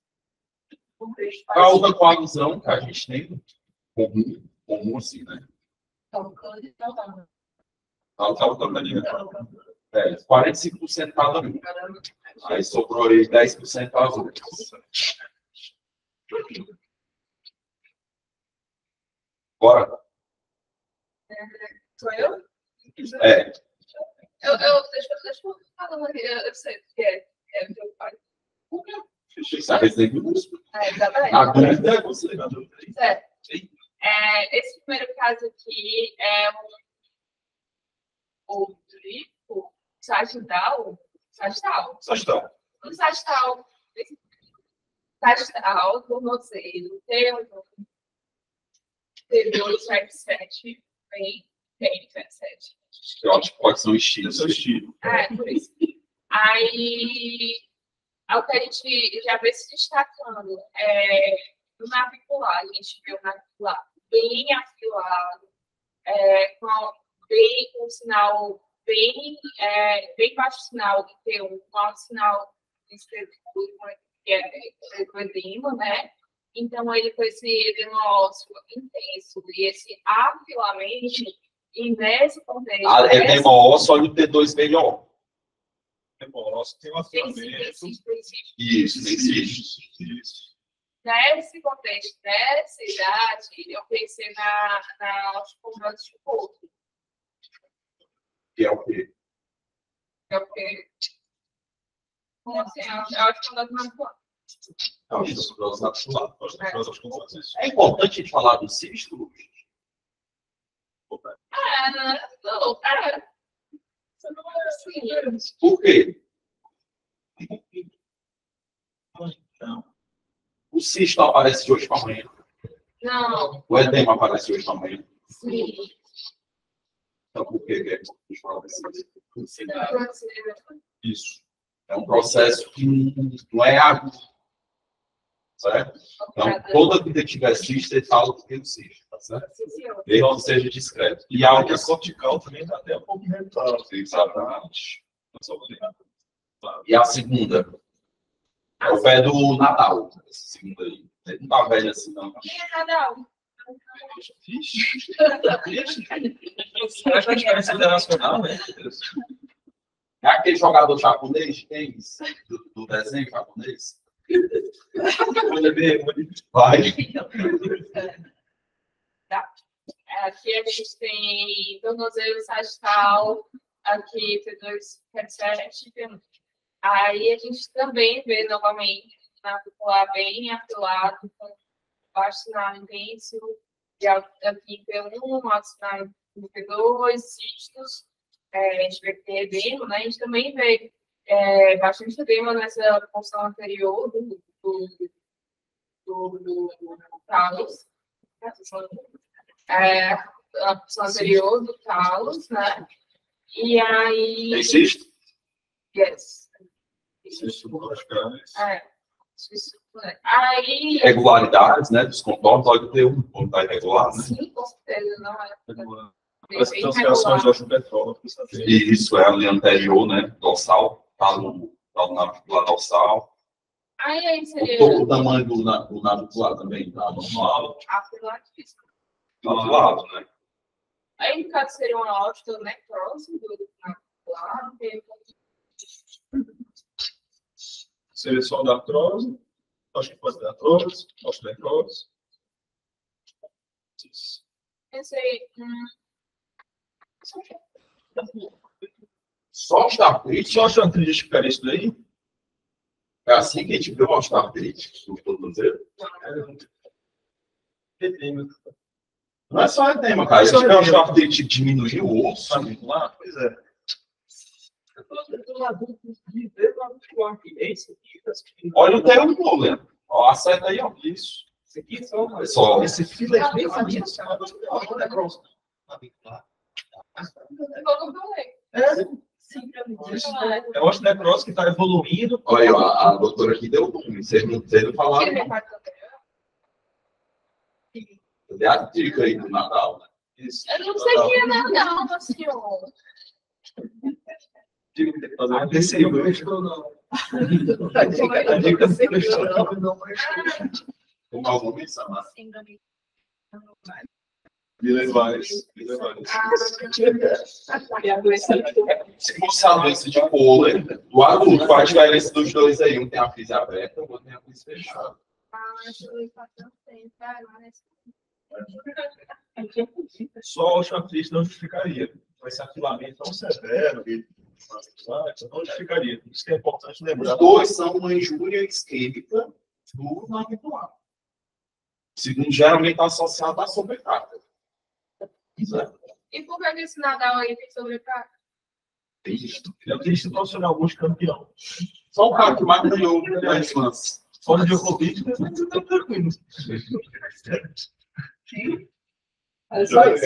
A outra coalizão que a gente tem, comum assim, né? Tá 45% cada um. Aí sobrou aí 10% as outras. Bora? Sou eu? É. Deixa eu falar aqui. Eu sei que é o meu pai. Isso é Resident Evil. Exatamente. A dúvida é você. Certo. Esse primeiro caso aqui é o triplo sagital. Sagital, tornozelo, T277, bem 77. Eu acho que pode ser um estilo. Por isso. Aí, o que a gente já vê se destacando no navicular, a gente vê o navicular bem afilado, com um sinal bem baixo sinal de T1, com alto sinal de que é o edema, né? Então, ele com esse edema ósseo intenso e esse afilamento, e nesse contexto... Edema ósseo, olha o T2 melhor. Edema ósseo tem um afilamento. Isso, existe. Isso. Nesse contexto, nessa idade, eu pensei na osteoporose de corpo. Que é o quê? É o quê? Como assim? Eu acho que é uma Não, isso, é importante a gente falar do cisto? Não, você não é assim. Por quê? O cisto aparece de hoje para amanhã. Não. O edema aparece hoje para amanhã. Sim. Então, por que é importante falar desse Isso. É um processo que não é agudo. Certo? Então, toda vida que tiver cisto, ele fala que tem o cisto, tá certo? Desde que seja discreto. E a área cortical também dá até um pouco de mental. Exatamente. E a segunda? É o pé do Natal. Essa segunda aí. Ele não tá velho assim, não. Quem é Nadal? Acho que a diferença internacional, né? É aquele jogador japonês de tênis, do desenho japonês? Vai. Aqui a gente tem tornozelo sagital, aqui T277. Aí a gente também vê novamente navicular bem afilado, com baixo sinal intenso, e aqui P1, alto sinal em P2, cistos. A gente vê que tem edema, né? A gente também vê bastante edema nessa função anterior do talos. A função anterior do talos, né? E aí... Tem cisto? Yes. Aí... Regularidades, né? Dos contornos, pode ter um ponto irregular, né? Sim, com certeza, não é. Parece que tem as reações de osteopetrólogo. E isso é ali anterior, né? Dorsal, tá no navicular dorsal. Aí seria... O tamanho do navicular também tá normal. Afiladíssimo. do outro lado, né? Aí, no caso, seria uma osteonecrose do lado. Seria só da artrose, osteoporose da artrose, osteonecrose. Pensei, Só osteoartrite? Só osteoartrite ficaria isso daí? É assim que a gente vê o osteoartrite do tornozelo? Não é só edema, cara. A gente vê o osteoartrite diminuir o osso. Lá? Pois é. Olha o triângulo, né? Ó, acerta aí, ó. Isso. Isso aqui só. Esse filo é bem faminto. É osteonecrose que está evoluindo. Olha, a doutora aqui deu o nome. Vocês não falaram. Dê a dica aí do Natal, né? Isso. eu não sei quem é não, senhor. Diga que tem que fazer um terceiro. A dica Como é o nome, Samara? Síndrome. Vilevales. E a doença Se fosse a doença de Kohler, do adulto, qual a diferença dos dois aí? Um tem a fise aberta, o outro tem a fise fechada. Só o osteoartrite não justificaria. Esse afilamento tão severo, não justificaria. Isso que é importante lembrar. Os dois são uma injúria isquêmica do navicular. Segundo, geralmente está associado à sobrecarga. E por que esse Nadal aí tem sobrecarga? Eu tenho institucional alguns campeão. Só o cara que mais ganhou nas lances. Fora de Covid, tá tranquilo. é só isso.